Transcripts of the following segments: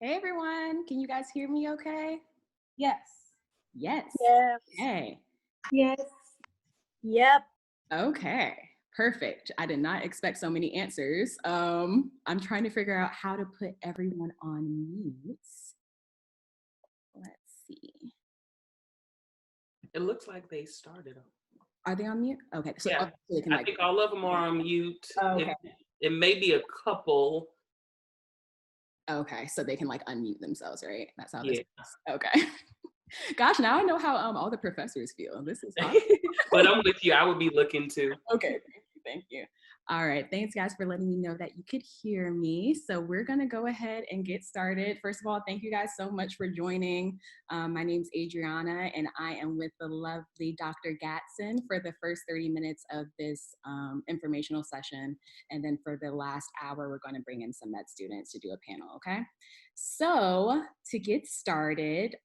Hey everyone, can you guys hear me okay? Yes. Yes. Yes. Okay. Yes. Yep. Okay. Perfect. I did not expect so many answers. I'm trying to figure out how to put everyone on mute. Let's see. It looks like they started. Are they on mute? Okay. So, Yeah, so they can I think all of them are on mute. Okay. It may be a couple. Okay. So they can unmute themselves, right? That's how this Yeah. works. Okay. Gosh, now I know how all the professors feel. This is awesome. But I'm with you. I would be looking too. Okay, thank you. All right, thanks guys for letting me know that you could hear me. So we're gonna go ahead and get started. First of all, thank you guys so much for joining. My name's Adriana and I am with the lovely Dr. Gatson for the first 30 minutes of this informational session. And then for the last hour, we're gonna bring in some med students to do a panel, okay? So to get started,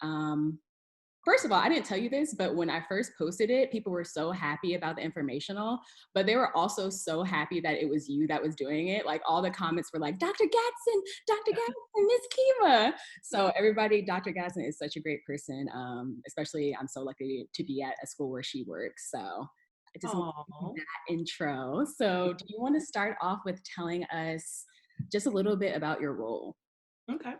first of all, I didn't tell you this, but when I first posted it, people were so happy about the informational, but they were also so happy that it was you that was doing it. Like all the comments were like, Dr. Gatson, Dr. Gatson, Miss Kiva. So everybody, Dr. Gatson is such a great person. Especially I'm so lucky to be at a school where she works. So I just want to do that intro. So do you want to start off with telling us just a little bit about your role? Okay.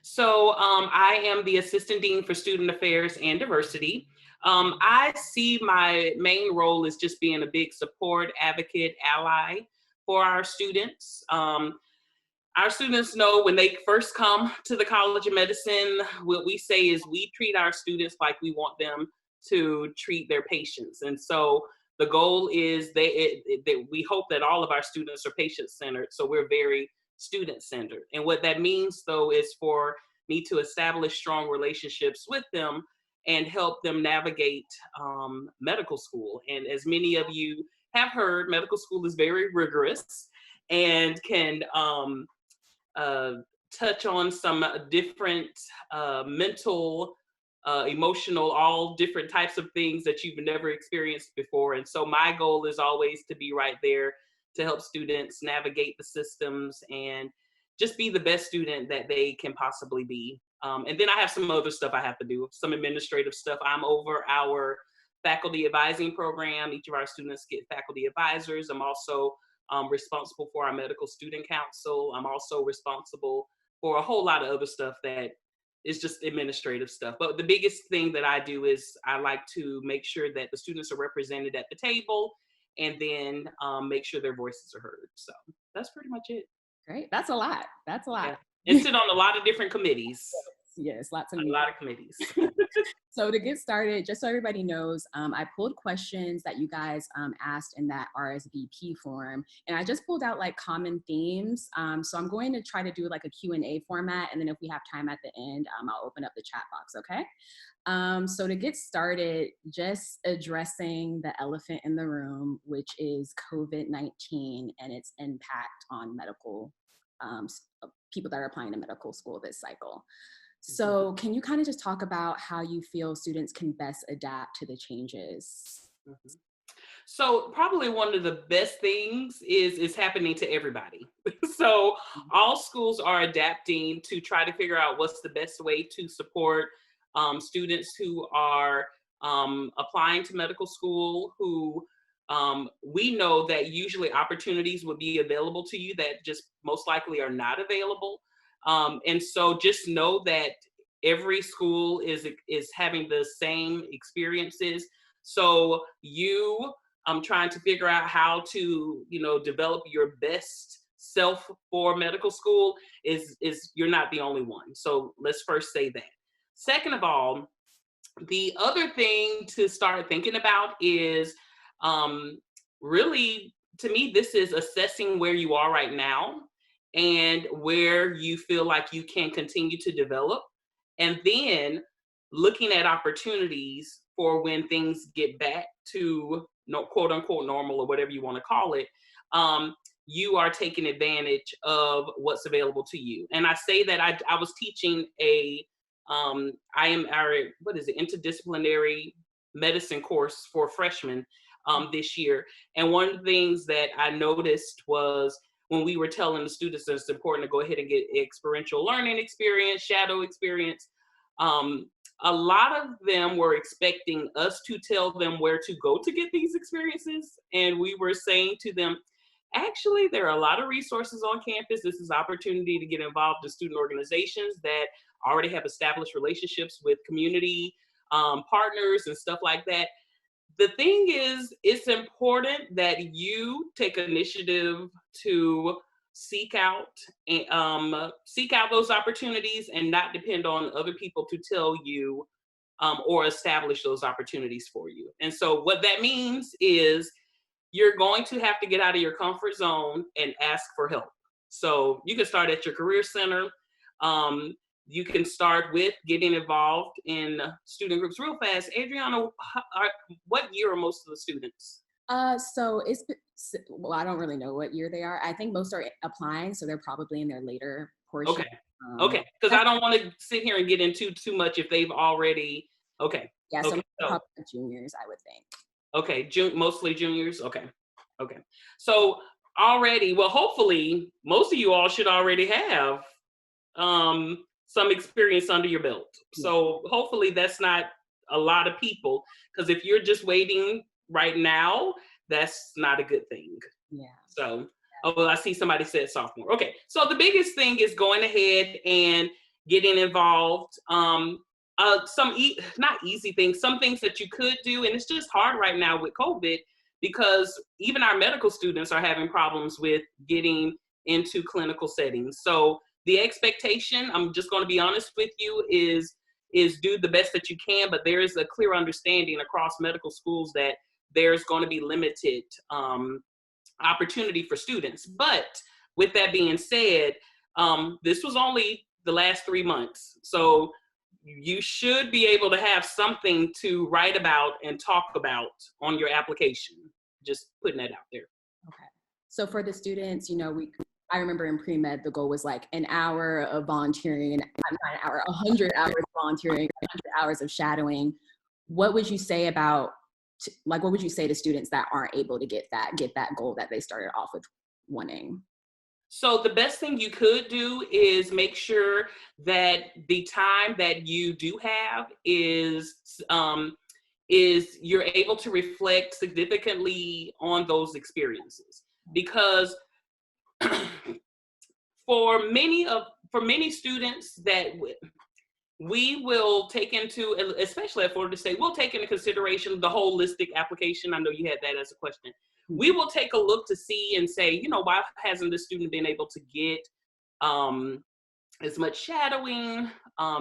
So I am the Assistant Dean for Student Affairs and Diversity. I see my main role as just being a big support, advocate, ally for our students. Our students know when they first come to the College of Medicine, what we say is we treat our students like we want them to treat their patients. And so the goal is that we hope that all of our students are patient-centered. So we're very student-centered. And what that means, though, is for me to establish strong relationships with them and help them navigate medical school. And as many of you have heard, medical school is very rigorous and can touch on some different mental, emotional, all different types of things that you've never experienced before. And so my goal is always to be right there to help students navigate the systems and just be the best student that they can possibly be. And then I have some other stuff I have to do, some administrative stuff. I'm over our faculty advising program. Each of our students get faculty advisors. I'm also responsible for our medical student council. I'm also responsible for a whole lot of other stuff that is just administrative stuff. But the biggest thing that I do is I like to make sure that the students are represented at the table and then make sure their voices are heard. So that's pretty much it. Great, that's a lot. That's a lot. Yeah. And sit on a lot of different committees. Yes, lots of a lot of committees. So to get started, just so everybody knows, I pulled questions that you guys asked in that RSVP form, and I just pulled out common themes. So I'm going to try to do a Q&A format, and then if we have time at the end, I'll open up the chat box, okay? So to get started, just addressing the elephant in the room, which is COVID-19 and its impact on medical people that are applying to medical school this cycle. So can you kind of just talk about how you feel students can best adapt to the changes? So probably one of the best things is happening to everybody. So all schools are adapting to try to figure out what's the best way to support students who are applying to medical school, who we know that usually opportunities would be available to you that just most likely are not available. And so just know that every school is having the same experiences. So I'm trying to figure out how to, develop your best self for medical school is you're not the only one. So let's first say that. Second of all, the other thing to start thinking about is really, to me, this is assessing where you are right now and where you feel like you can continue to develop, and then looking at opportunities for when things get back to quote unquote normal or whatever you want to call it. You are taking advantage of what's available to you. And I say that I was teaching I am our, interdisciplinary medicine course for freshmen this year. And one of the things that I noticed was when we were telling the students that it's important to go ahead and get experiential learning experience, shadow experience. A lot of them were expecting us to tell them where to go to get these experiences. And we were saying to them, actually, there are a lot of resources on campus. This is an opportunity to get involved in student organizations that already have established relationships with community partners and stuff like that. The thing is, it's important that you take initiative to seek out those opportunities and not depend on other people to tell you or establish those opportunities for you. And so what that means is you're going to have to get out of your comfort zone and ask for help. So you can start at your career center. You can start with getting involved in student groups. Real fast, Adriana, what year are most of the students? So well, I don't really know what year they are. I think most are applying, so they're probably in their later portion. Okay. Okay, because I don't want to sit here and get into too much if they've already. Okay. Yeah, so okay. probably juniors, I would think. Okay, mostly juniors. Okay. Okay. So already, well, hopefully, most of you all should already have some experience under your belt. So hopefully that's not a lot of people, because if you're just waiting right now, that's not a good thing. Yeah. So, oh, well, I see somebody said sophomore. Okay, so the biggest thing is going ahead and getting involved. Not easy things, some things that you could do, and it's just hard right now with COVID because even our medical students are having problems with getting into clinical settings. So the expectation, I'm just going to be honest with you, is do the best that you can, but there is a clear understanding across medical schools that there's going to be limited opportunity for students. But with that being said, this was only the last 3 months. So you should be able to have something to write about and talk about on your application. Just putting that out there. Okay. So for the students, I remember in pre-med, the goal was like an hour of volunteering, not an hour, 100 hours of volunteering, 100 hours of shadowing. What would you say what would you say to students that aren't able to get that goal that they started off with wanting? So the best thing you could do is make sure that the time that you do have is you're able to reflect significantly on those experiences, because for many students that we will take into, especially at Florida State, we'll take into consideration the holistic application. I know you had that as a question. We will take a look to see and say, why hasn't the student been able to get as much shadowing,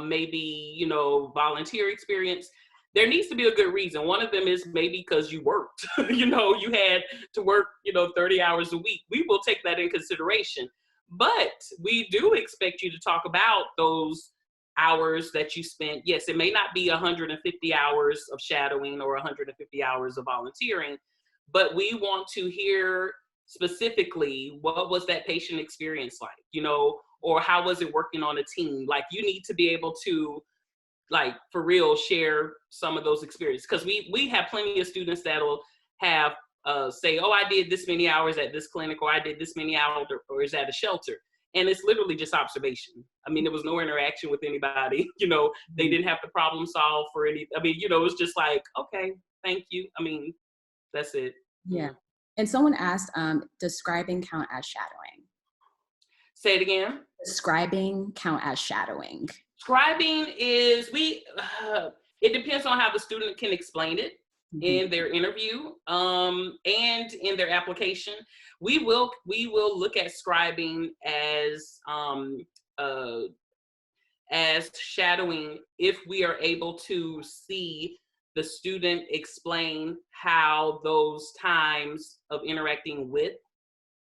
maybe, volunteer experience? There needs to be a good reason. One of them is maybe because you worked, you had to work, 30 hours a week. We will take that in consideration. But we do expect you to talk about those hours that you spent. Yes, it may not be 150 hours of shadowing or 150 hours of volunteering, but we want to hear specifically, what was that patient experience like, or how was it working on a team? Like, you need to be able to, like, for real, share some of those experiences, because we have plenty of students that'll have say, oh, I did this many hours at this clinic, or I did this many hours, or is at a shelter. And it's literally just observation. I mean, there was no interaction with anybody, they didn't have to problem solve for any, it was just like, okay, thank you. That's it. Yeah. And someone asked, does scribing count as shadowing? Say it again. Does scribing count as shadowing? Scribing is, it depends on how the student can explain it in their interview and in their application. We will look at scribing as shadowing if we are able to see the student explain how those times of interacting with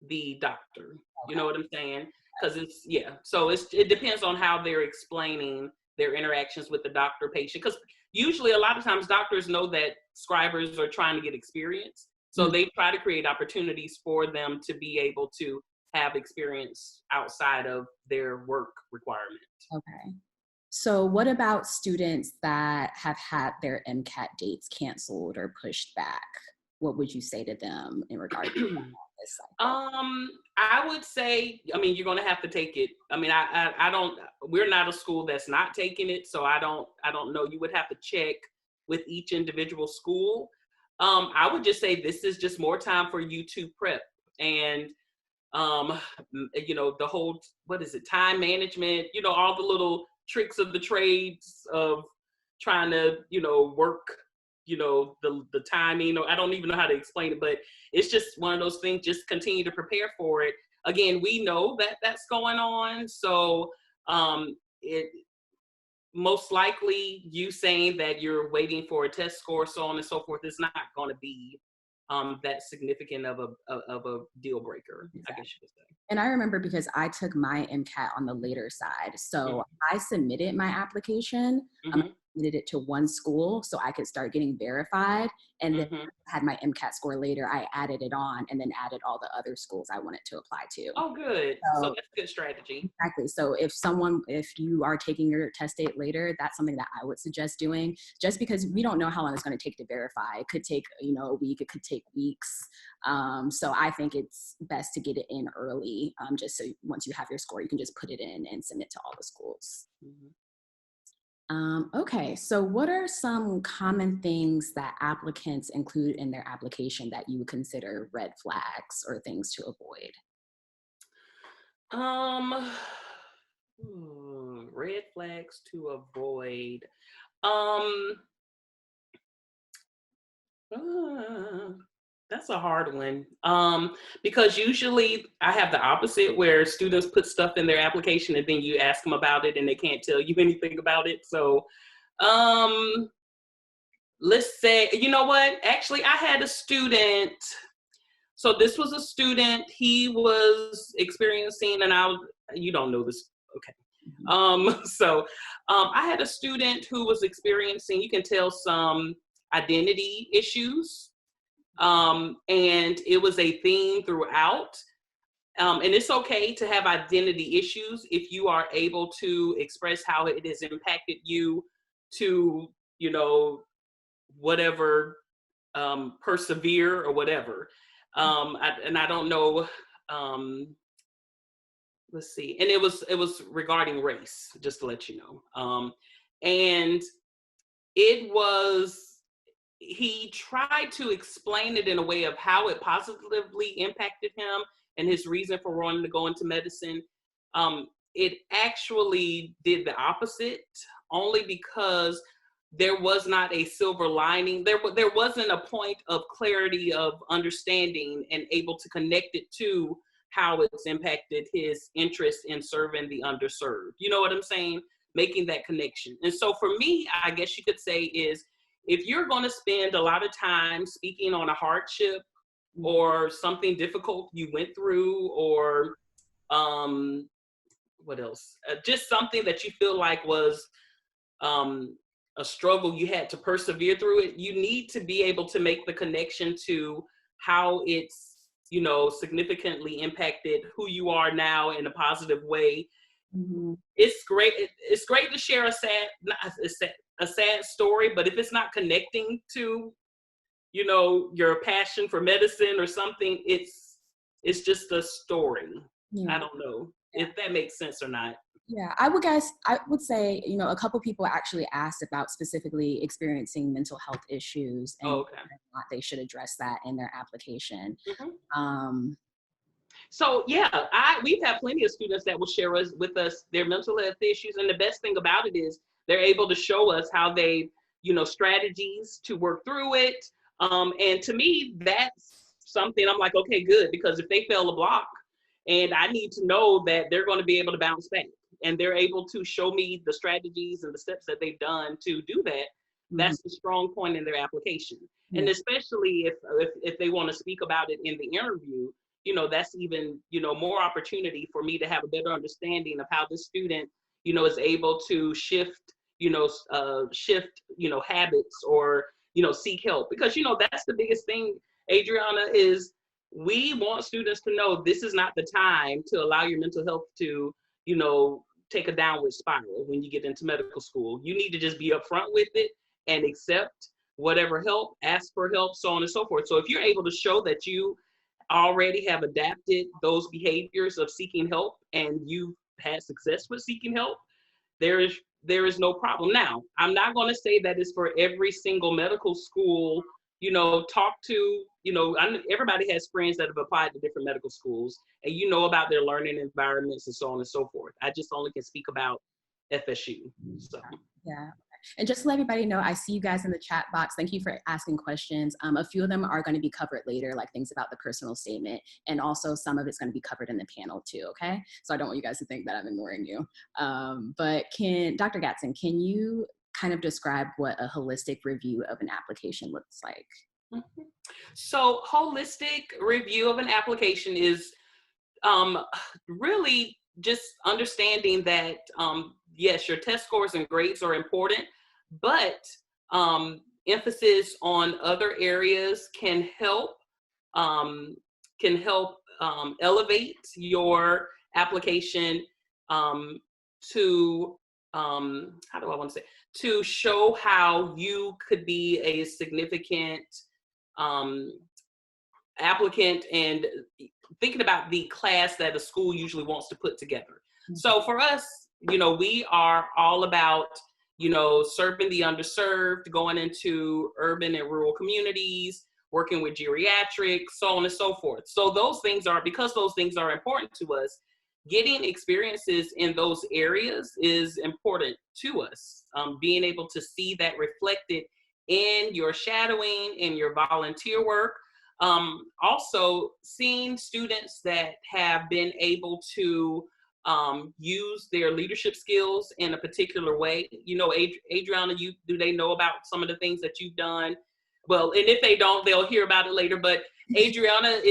the doctor, you know what I'm saying? Because it depends on how they're explaining their interactions with the doctor patient. Because usually a lot of times doctors know that scribers are trying to get experience. So they try to create opportunities for them to be able to have experience outside of their work requirement. Okay. So what about students that have had their MCAT dates canceled or pushed back? What would you say to them in regard to that? this cycle? I would say, I mean, you're going to have to take it. I mean, I don't, we're not a school that's not taking it. So I don't know. You would have to check with each individual school. I would just say this is just more time for you to prep and, you know, the whole, what is it? Time management, you know, all the little tricks of the trades of trying to, you know, work, you know, the timing, or I don't even know how to explain it, but it's just one of those things. Just continue to prepare for it. Again, we know that that's going on. So it most likely you saying that you're waiting for a test score, so on and so forth, is not going to be that significant of a deal breaker, exactly. I guess you could say. And I remember because I took my MCAT on the later side. So I submitted my application. I submitted it to one school so I could start getting verified. And then I had my MCAT score later. I added it on and then added all the other schools I wanted to apply to. Oh, good. So that's a good strategy. Exactly. So if you are taking your test date later, that's something that I would suggest doing, just because we don't know how long it's going to take to verify. It could take, you know, a week, it could take weeks. So I think it's best to get it in early, just so once you have your score, you can just put it in and submit to all the schools. Okay, so what are some common things that applicants include in their application that you would consider red flags or things to avoid? Red flags to avoid. That's a hard one. Because usually I have the opposite, where students put stuff in their application and then you ask them about it and they can't tell you anything about it. So, let's say, you know what? Actually, I had a student. So this was a student, he was experiencing, and you don't know this, okay. I had a student who was experiencing, you can tell, some identity issues. And it was a theme throughout. And it's okay to have identity issues if you are able to express how it has impacted you to, you know, whatever, persevere or whatever. I don't know, let's see. And it was regarding race, just to let you know. And he tried to explain it in a way of how it positively impacted him and his reason for wanting to go into medicine. It actually did the opposite, only because there was not a silver lining. There wasn't a point of clarity of understanding and able to connect it to how it's impacted his interest in serving the underserved. You know what I'm saying? Making that connection. And so for me, I guess you could say is, if you're going to spend a lot of time speaking on a hardship or something difficult you went through, or what else? Just something that you feel like was a struggle you had to persevere through it, you need to be able to make the connection to how it's, you know, significantly impacted who you are now in a positive way. It's great. It's great to share a sad story, but if it's not connecting to, you know, your passion for medicine or something, it's just a story. I don't know if that makes sense or not. Yeah, I would say, you know, a couple people actually asked about specifically experiencing mental health issues and whether or not they should address that in their application. So yeah, we've had plenty of students that will share with us their mental health issues, and the best thing about it is they're able to show us how they, you know, strategies to work through it. And to me, that's something I'm like, okay, good, because if they fail a block, and I need to know that they're going to be able to bounce back, and they're able to show me the strategies and the steps that they've done to do that. That's the strong point in their application. And especially if they want to speak about it in the interview, you know, that's even, you know, more opportunity for me to have a better understanding of how this student, you know, is able to shift, you know, habits, or, you know, seek help. Because, you know, that's the biggest thing, Adriana, is we want students to know this is not the time to allow your mental health to, you know, take a downward spiral when you get into medical school. You need to just be upfront with it and accept whatever help, ask for help, so on and so forth. So if you're able to show that you already have adapted those behaviors of seeking help and you've had success with seeking help, there is no problem. Now, I'm not going to say that it's for every single medical school. Talk to, everybody has friends that have applied to different medical schools, and about their learning environments and so on and so forth. I just only can speak about FSU. So yeah. And just to let everybody know, I see you guys in the chat box. Thank you for asking questions. A few of them are going to be covered later, like things about the personal statement. And also some of it's going to be covered in the panel too, okay? So I don't want you guys to think that I'm ignoring you. But Dr. Gatson, can you kind of describe what a holistic review of an application looks like? Mm-hmm. So holistic review of an application is really just understanding that, yes, your test scores and grades are important, but emphasis on other areas can help elevate your application to how do I want to say, to show how you could be a significant applicant and thinking about the class that a school usually wants to put together. So for us, we are all about, serving the underserved, going into urban and rural communities, working with geriatrics, so on and so forth. So because those things are important to us, getting experiences in those areas is important to us. Being able to see that reflected in your shadowing, in your volunteer work. Also seeing students that have been able to use their leadership skills in a particular way. Adriana, do they know about some of the things that you've done? Well, and if they don't, they'll hear about it later, but Adriana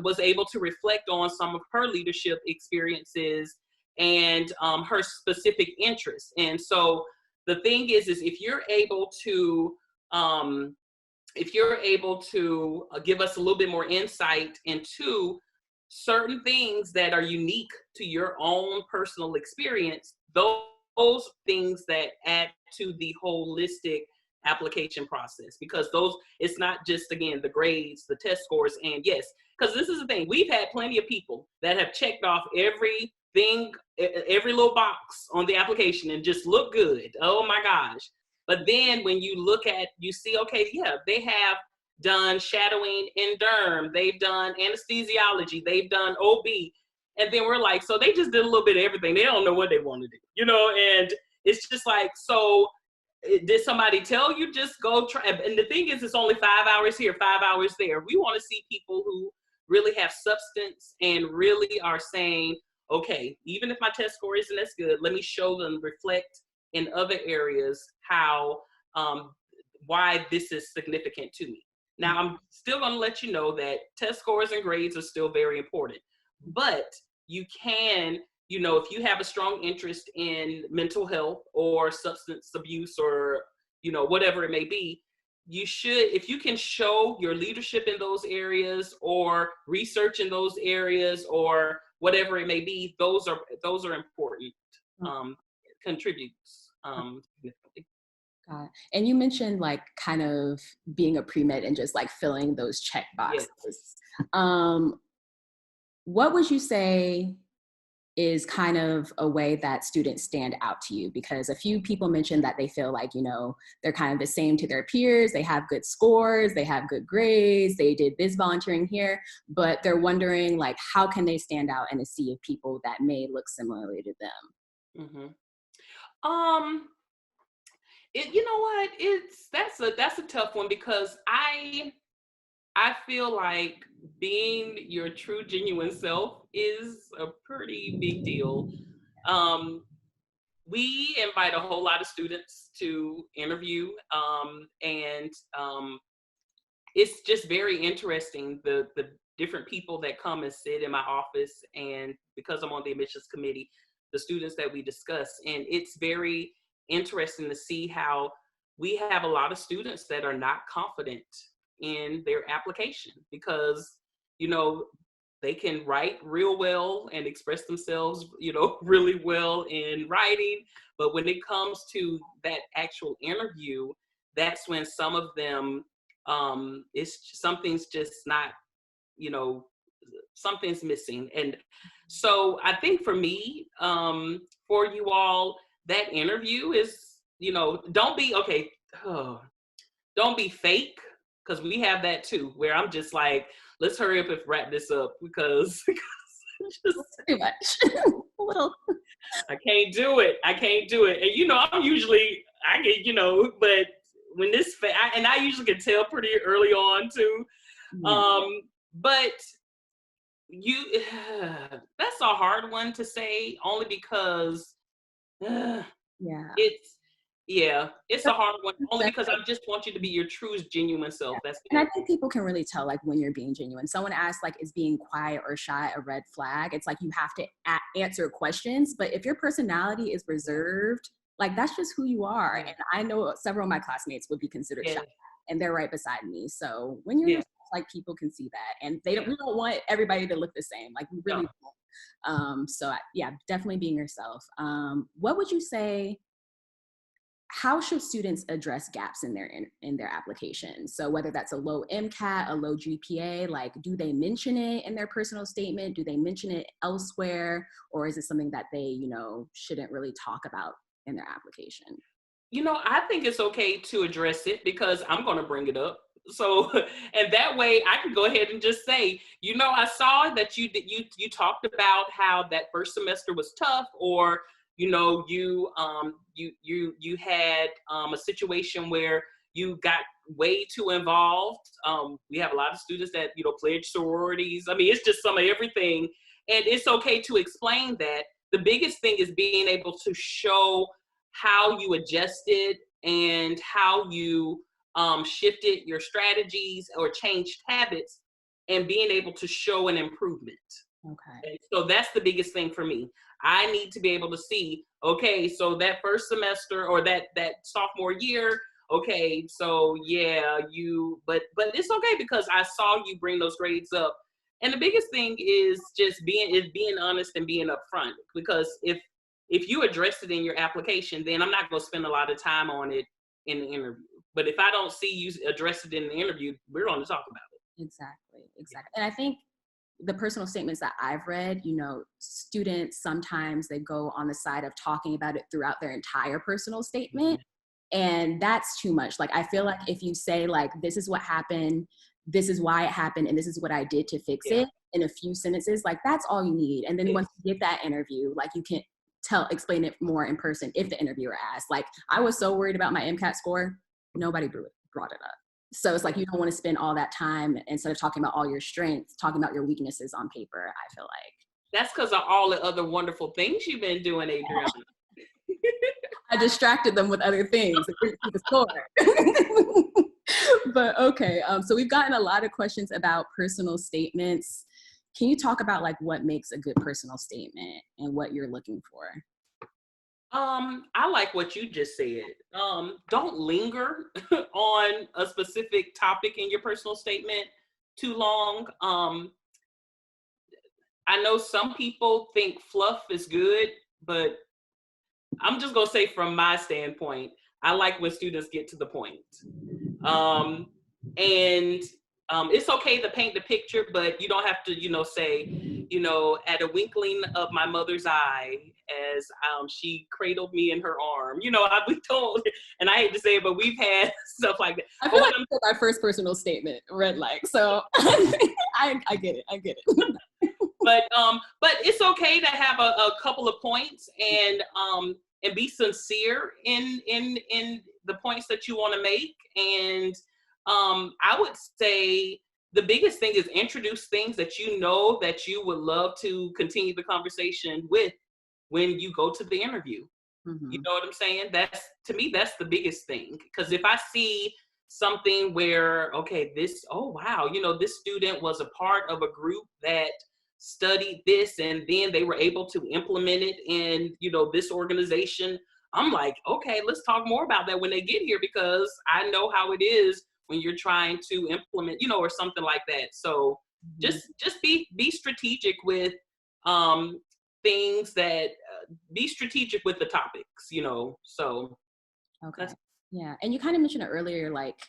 was able to reflect on some of her leadership experiences and her specific interests. And so the thing is if you're able to give us a little bit more insight into certain things that are unique to your own personal experience, those things that add to the holistic application process, because it's not just, again, the grades, the test scores, and yes, because this is the thing, we've had plenty of people that have checked off everything, every little box on the application and just look good. Oh my gosh. But then when you see, okay, yeah, they have done shadowing in derm, they've done anesthesiology, they've done OB, and then we're like, so they just did a little bit of everything. They don't know what they want to do, and it's just like, so did somebody tell you just go try? And the thing is, it's only 5 hours here, 5 hours there. We want to see people who really have substance and really are saying, okay, even if my test score isn't as good, let me show them, reflect in other areas how, why this is significant to me. Now, I'm still going to let you know that test scores and grades are still very important, but you can, if you have a strong interest in mental health or substance abuse or, whatever it may be, you should, if you can show your leadership in those areas or research in those areas or whatever it may be, those are important, contributes significantly. And you mentioned like kind of being a pre-med and just like filling those check boxes. Yes. What would you say is kind of a way that students stand out to you? Because a few people mentioned that they feel like, they're kind of the same to their peers. They have good scores, they have good grades, they did this volunteering here, but they're wondering like, how can they stand out in a sea of people that may look similarly to them? Mm-hmm. You know what? That's a tough one, because I feel like being your true, genuine self is a pretty big deal. We invite a whole lot of students to interview, and it's just very interesting, the different people that come and sit in my office, and because I'm on the admissions committee, the students that we discuss, and it's very interesting to see how we have a lot of students that are not confident in their application because, they can write real well and express themselves, really well in writing. But when it comes to that actual interview, that's when some of them, something's just not something's missing. And so I think for me, for you all, that interview is, don't be, don't be fake, because we have that too, where I'm just like, let's hurry up and wrap this up, because just too much. A little. I can't do it. And I'm usually, I get, but when this, and I usually can tell pretty early on too. Yeah. But that's a hard one to say, only because Yeah. it's a hard one, only because I just want you to be your true, genuine self. That's and I think people can really tell, like, when you're being genuine. Someone asks, like, is being quiet or shy a red flag? It's like you have to answer questions, but if your personality is reserved, like, that's just who you are. And I know several of my classmates would be considered shy, and they're right beside me. So when you're like, people can see that, and we don't want everybody to look the same. Like, we really don't. So definitely being yourself. What would you say? How should students address gaps in their application? So whether that's a low MCAT, a low GPA, like, do they mention it in their personal statement? Do they mention it elsewhere? Or is it something that they, shouldn't really talk about in their application? I think it's okay to address it, because I'm going to bring it up. So, and that way I can go ahead and just say, I saw that you talked about how that first semester was tough, or you had a situation where you got way too involved. We have a lot of students that pledge sororities. I mean, it's just some of everything, and it's okay to explain that. The biggest thing is being able to show how you adjusted and how you shifted your strategies or changed habits, and being able to show an improvement. Okay. And so that's the biggest thing for me. I need to be able to see, okay, so that first semester or that sophomore year, okay, so but it's okay, because I saw you bring those grades up. And the biggest thing is just being honest and being upfront, because if you address it in your application, then I'm not going to spend a lot of time on it in the interview. But if I don't see you address it in the interview, we're going to talk about it. Exactly. And I think the personal statements that I've read, students sometimes they go on the side of talking about it throughout their entire personal statement. And that's too much. Like, I feel like if you say, like, this is what happened, this is why it happened, and this is what I did to fix it in a few sentences, like, that's all you need. And then once you get that interview, like, you can explain it more in person if the interviewer asks. Like, I was so worried about my MCAT score, nobody brought it up. So it's like, you don't want to spend all that time, instead of talking about all your strengths, talking about your weaknesses on paper, I feel like. That's because of all the other wonderful things you've been doing, Adriana. I distracted them with other things to keep the score. But okay, so we've gotten a lot of questions about personal statements. Can you talk about, like, what makes a good personal statement and what you're looking for? I like what you just said. Don't linger on a specific topic in your personal statement too long. I know some people think fluff is good, but I'm just gonna say, from my standpoint, I like when students get to the point. And it's okay to paint the picture, but you don't have to, say, at a winkling of my mother's eye, as she cradled me in her arm. We don't, and I hate to say it, but we've had stuff like that. I feel like my first personal statement read like, so I get it. But it's okay to have a couple of points, and be sincere in the points that you want to make. And I would say the biggest thing is introduce things that that you would love to continue the conversation with when you go to the interview. Mm-hmm. You know what I'm saying? To me, that's the biggest thing. Because if I see something where, okay, this student was a part of a group that studied this, and then they were able to implement it in, this organization, I'm like, okay, let's talk more about that when they get here, because I know how it is when you're trying to implement, or something like that. So just be strategic with things that be strategic with the topics, so. Okay. Yeah. And you kind of mentioned it earlier, like,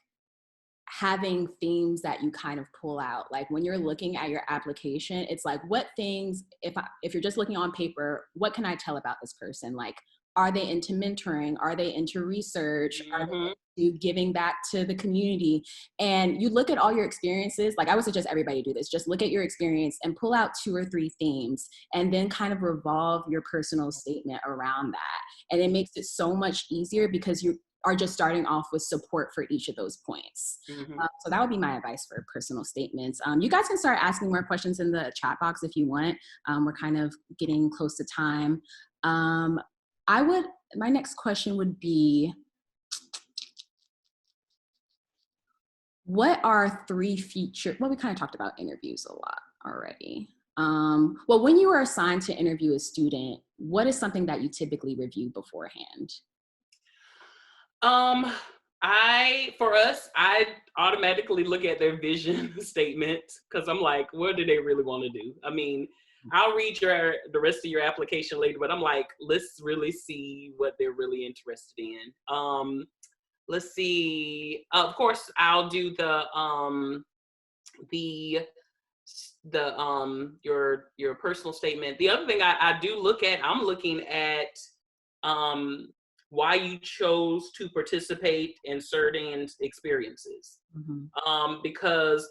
having themes that you kind of pull out. Like when you're looking at your application, it's like, what things, if you're just looking on paper, what can I tell about this person? Like, are they into mentoring? Are they into research? Are they into giving back to the community? And you look at all your experiences, like I would suggest everybody do this, just look at your experience and pull out 2 or 3 themes and then kind of revolve your personal statement around that. And it makes it so much easier because you are just starting off with support for each of those points. So that would be my advice for personal statements. You guys can start asking more questions in the chat box if you want. We're kind of getting close to time. My next question would be, what are 3 features? Well, we kind of talked about interviews a lot already. Well, when you are assigned to interview a student, what is something that you typically review beforehand? I automatically look at their vision statement because I'm like, what do they really want to do? I mean, I'll read the rest of your application later, but I'm like, let's really see what they're really interested in. Let's see. Of course, I'll do your personal statement. The other thing I do look at, I'm looking at why you chose to participate in certain experiences. Because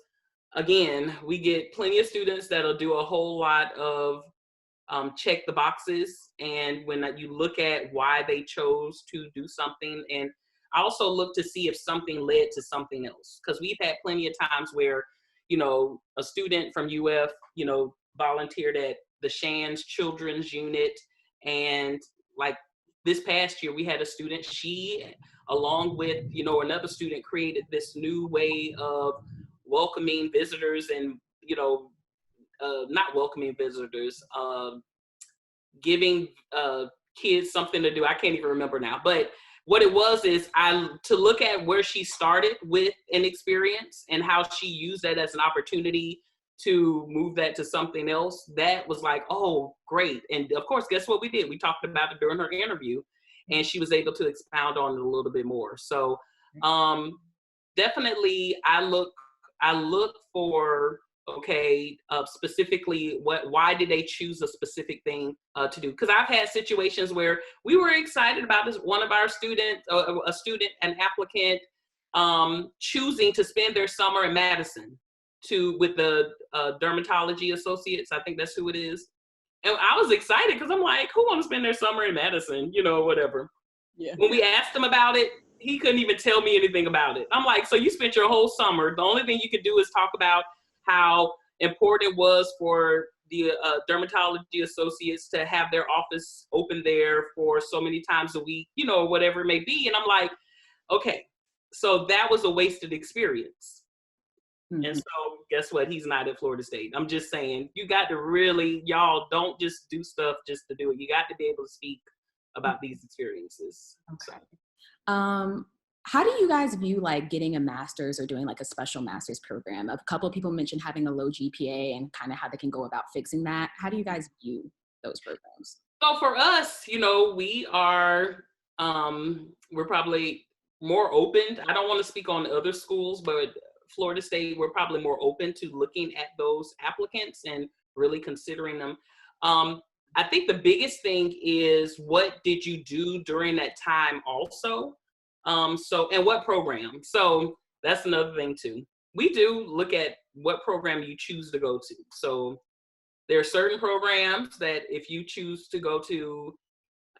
again, we get plenty of students that'll do a whole lot of check the boxes, and when you look at why they chose to do something, and I also look to see if something led to something else, because we've had plenty of times where, you know, a student from UF, you know, volunteered at the Shan's children's unit, and like this past year we had a student, she along with, you know, another student created this new way of welcoming visitors and, you know, not welcoming visitors, giving kids something to do. I can't even remember now, but what it was is to look at where she started with an experience and how she used that as an opportunity to move that to something else. That was like, oh, great. And of course, guess what we did? We talked about it during her interview, and she was able to expound on it a little bit more. So definitely I look for, okay, specifically why did they choose a specific thing to do? Because I've had situations where we were excited about this, one of our students, an applicant, choosing to spend their summer in Madison with the dermatology associates. I think that's who it is. And I was excited because I'm like, who wants to spend their summer in Madison? You know, whatever. Yeah. When we asked him about it, he couldn't even tell me anything about it. I'm like, so you spent your whole summer. The only thing you could do is talk about how important it was for the dermatology associates to have their office open there for so many times a week, you know, whatever it may be. And I'm like, okay, so that was a wasted experience. And so guess what? He's not at Florida State. I'm just saying, you got to really, y'all don't just do stuff just to do it. You got to be able to speak about these experiences. Okay. So. How do you guys view like getting a master's or doing like a special master's program? A couple of people mentioned having a low GPA and kind of how they can go about fixing that. How do you guys view those programs? So for us, you know, we're probably more open. I don't want to speak on other schools, but Florida State, we're probably more open to looking at those applicants and really considering them. I think the biggest thing is, what did you do during that time also? And what program? So that's another thing too. We do look at what program you choose to go to. So there are certain programs that if you choose to go to,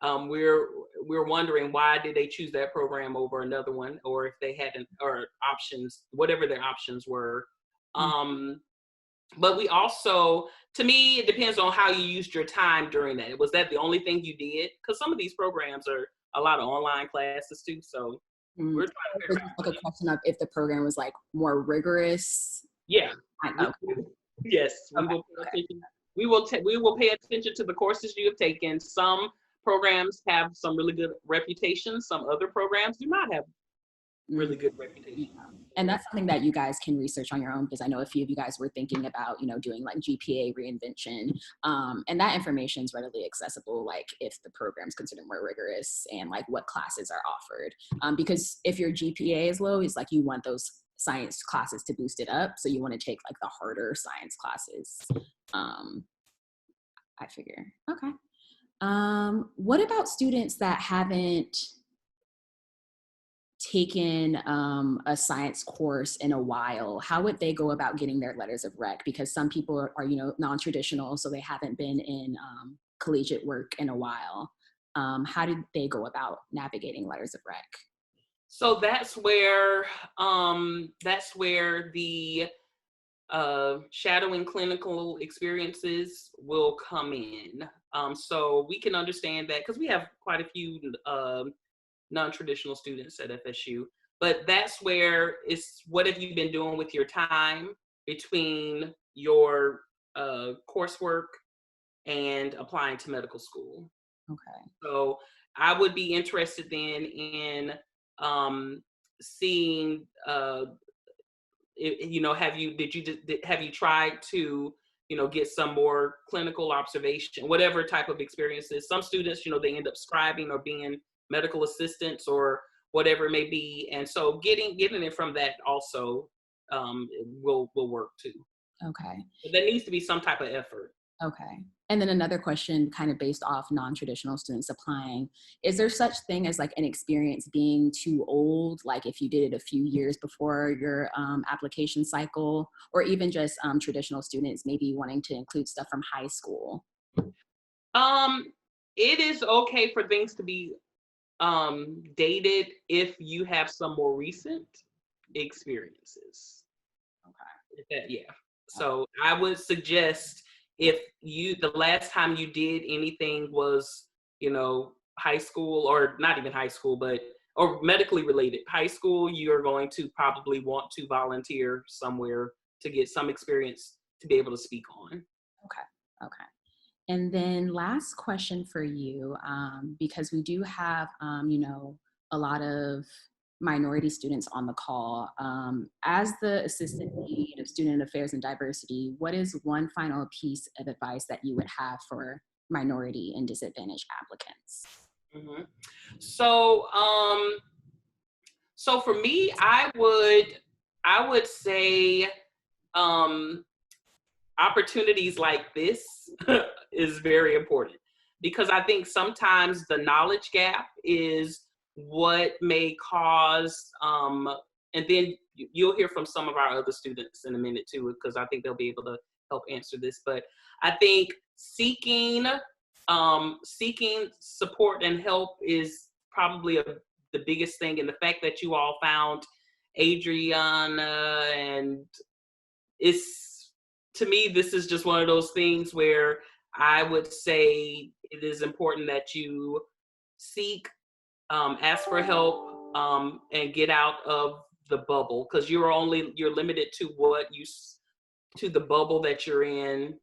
we're wondering why did they choose that program over another one, or if they had or options, whatever their options were. But we also, to me, it depends on how you used your time during that. Was that the only thing you did? Because some of these programs are a lot of online classes too. So we're trying to figure out. Like a question of if the program was like more rigorous. Yeah. Yes. We will pay attention to the courses you have taken. Some programs have some really good reputation. Some other programs do not have really good reputation. And that's something that you guys can research on your own, because I know a few of you guys were thinking about, you know, doing like GPA reinvention, and that information is readily accessible, like if the program's considered more rigorous and like what classes are offered. Because if your GPA is low, it's like you want those science classes to boost it up. So you want to take like the harder science classes. I figure. Okay. What about students that haven't taken a science course in a while? How would they go about getting their letters of rec? Because some people are non-traditional, so they haven't been in collegiate work in a while. How did they go about navigating letters of rec? So that's where the shadowing clinical experiences will come in. So we can understand that because we have quite a few non-traditional students at FSU, but that's where it's what have you been doing with your time between your coursework and applying to medical school. Okay. So I would be interested then in seeing have you tried to get some more clinical observation, whatever type of experiences. Some students they end up scribing or being medical assistants or whatever it may be, and so getting it from that also will work too. Okay. But there needs to be some type of effort. Okay. And then another question kind of based off non-traditional students applying, is there such thing as like an experience being too old? Like if you did it a few years before your application cycle, or even just traditional students maybe wanting to include stuff from high school? It is okay for things to be dated if you have some more recent experiences. Okay. Yeah. So I would suggest if the last time you did anything was, high school, or not even high school, or medically related high school, you're going to probably want to volunteer somewhere to get some experience to be able to speak on. Okay. And then last question for you, because we do have, a lot of minority students on the call. As the Assistant Dean of Student Affairs and Diversity, what is one final piece of advice that you would have for minority and disadvantaged applicants? Mm-hmm. So for me, I would say opportunities like this is very important, because I think sometimes the knowledge gap is what may cause, and then you'll hear from some of our other students in a minute too, because I think they'll be able to help answer this. But I think seeking support and help is probably the biggest thing. And the fact that you all found Adriana, and to me, this is just one of those things where I would say it is important that you seek, ask for help, and get out of the bubble, because you're limited to the bubble that you're in,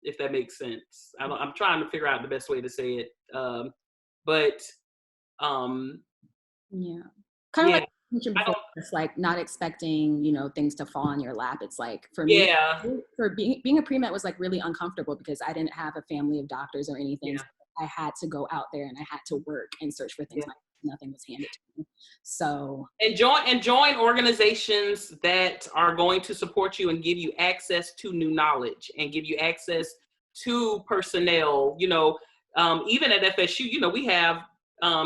if that makes sense. I'm trying to figure out the best way to say it, but yeah, kind of like mentioned before, it's like not expecting things to fall on your lap. It's like for me, for being a pre-med was like really uncomfortable because I didn't have a family of doctors or anything. So I had to go out there and I had to work and search for things. Nothing was handed to me. So join organizations that are going to support you and give you access to new knowledge and give you access to personnel. Even at FSU, we have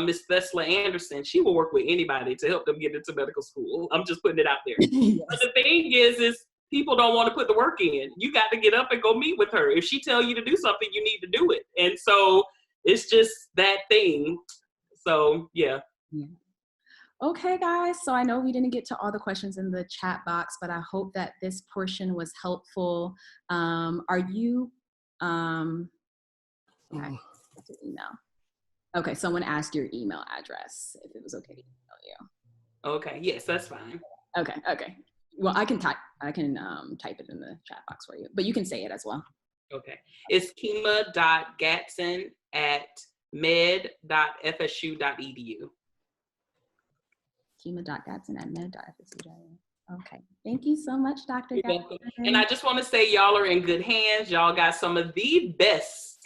Miss Vesla Anderson. She will work with anybody to help them get into medical school. I'm just putting it out there. Yes. But the thing is people don't want to put the work in. You got to get up and go meet with her. If she tell you to do something, you need to do it. And so it's just that thing. So yeah. Okay, guys. So I know we didn't get to all the questions in the chat box, but I hope that this portion was helpful. Are you? Okay, email. Okay, someone asked your email address, if it was okay to email you. Okay, yes, that's fine. Okay. Well, I can type it in the chat box for you, but you can say it as well. Okay, it's kima.gatson@med.fsu.edu. kima.gatson@med.fsu.edu. Okay, thank you so much, Dr. Gatson. And I just want to say y'all are in good hands. Y'all got some of the best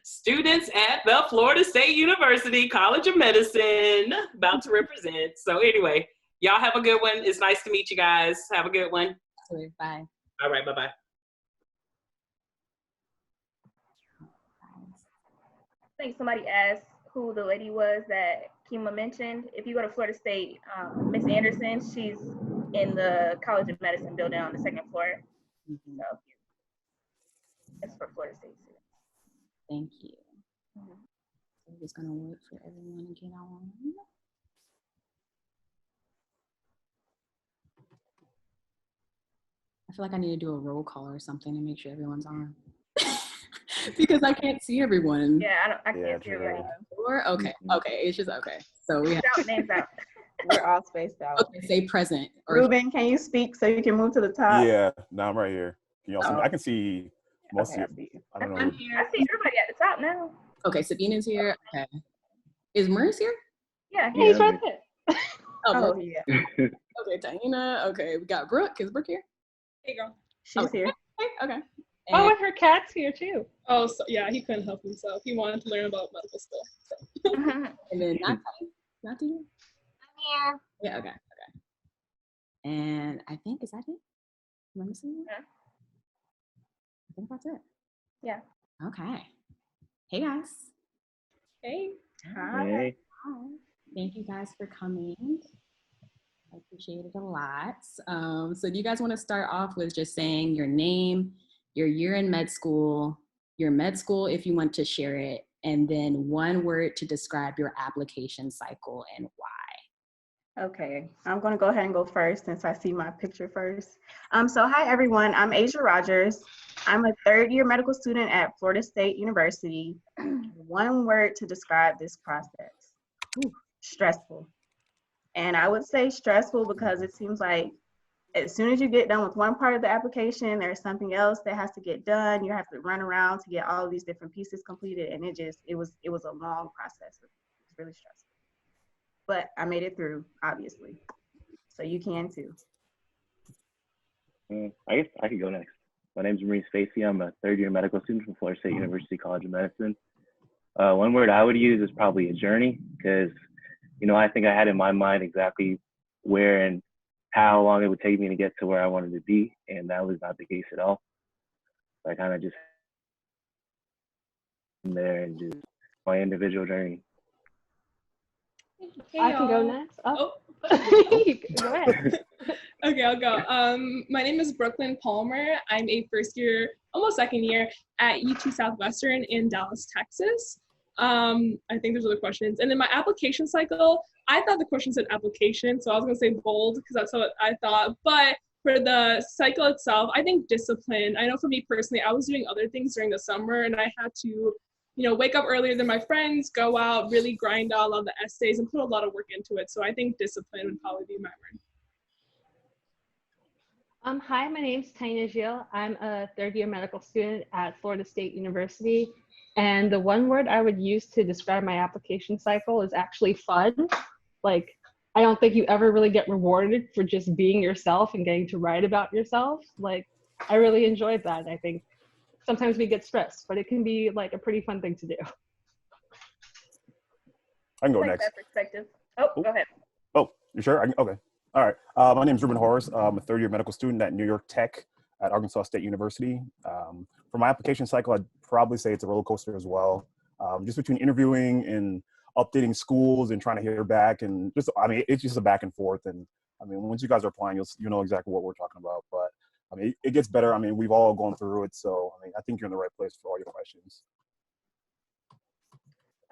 students at the Florida State University College of Medicine about to represent. So anyway, Y'all have a good one. It's nice to meet you guys. Have a good one. Bye. All right, bye-bye. I think somebody asked who the lady was that Kima mentioned. If you go to Florida State, Miss Anderson, she's in the College of Medicine building on the second floor. So it's for Florida State students. Thank you. So we're just gonna wait for everyone to get on. I feel like I need to do a roll call or something to make sure everyone's on. Because I can't see everyone. Yeah, I can't see everybody. Okay, it's just okay. So we have names out. We're all spaced out. Okay, say present. Reuben, can you speak so you can move to the top? Yeah, no, I'm right here. Can y'all see me? I can see most of you. I don't know. I see everybody at the top now. Okay, Sabina's here. Okay. Is Maurice here? Yeah, he's right there. Oh, yeah. Okay, Tayina. Okay, we got Brooke. Is Brooke here? Hey, girl. She's here. Okay. And her cat's here too. Oh, so yeah, he couldn't help himself. He wanted to learn about medical stuff. So. And then Natalia. I'm here. Yeah. Okay. And I think is that it? Am I missing one? Yeah. I think that's it. Yeah. Okay. Hey guys. Hey. Hi. Hey. Hi. Thank you guys for coming. I appreciate it a lot. So do you guys want to start off with just saying your name, your year in med school, your med school if you want to share it, and then one word to describe your application cycle and why? Okay, I'm going to go ahead and go first since I see my picture first. So hi everyone, I'm Azjaah Rogers. I'm a third-year medical student at Florida State University. One word to describe this process: stressful. And I would say stressful because it seems like as soon as you get done with one part of the application, there's something else that has to get done. You have to run around to get all of these different pieces completed, and it was a long process. It was really stressful. But I made it through, obviously. So you can too. I guess I could go next. My name is Maurice. I'm a third-year medical student from Florida State University College of Medicine. One word I would use is probably a journey, because I think I had in my mind exactly where and how long it would take me to get to where I wanted to be, and that was not the case at all. So I kind of just there and just my individual journey. Hey, I can go next. Oh. Go ahead. Okay, I'll go. My name is Brooklyn Palmer. I'm a first year, almost second year at UT Southwestern in Dallas, Texas. I think there's other questions. And then my application cycle, I thought the question said application, so I was gonna say bold because that's what I thought. But for the cycle itself, I think discipline. I know for me personally, I was doing other things during the summer and I had to, wake up earlier than my friends, go out, really grind out a lot of the essays and put a lot of work into it. So I think discipline would probably be my word. Hi, my name's Tayina. I'm a third-year medical student at Florida State University. And the one word I would use to describe my application cycle is actually fun. Like, I don't think you ever really get rewarded for just being yourself and getting to write about yourself. Like, I really enjoyed that. I think sometimes we get stressed, but it can be like a pretty fun thing to do. I can go Like next. that perspective. Oh, go ahead. Oh, you sure? Okay. All right. My name is Reuben. I'm a third-year medical student at New York Tech at Arkansas State University. For my application cycle, I'd probably say it's a roller coaster as well. Just between interviewing and updating schools and trying to hear back, and it's just a back and forth. And once you guys are applying, you know exactly what we're talking about. But it gets better. We've all gone through it, so I think you're in the right place for all your questions.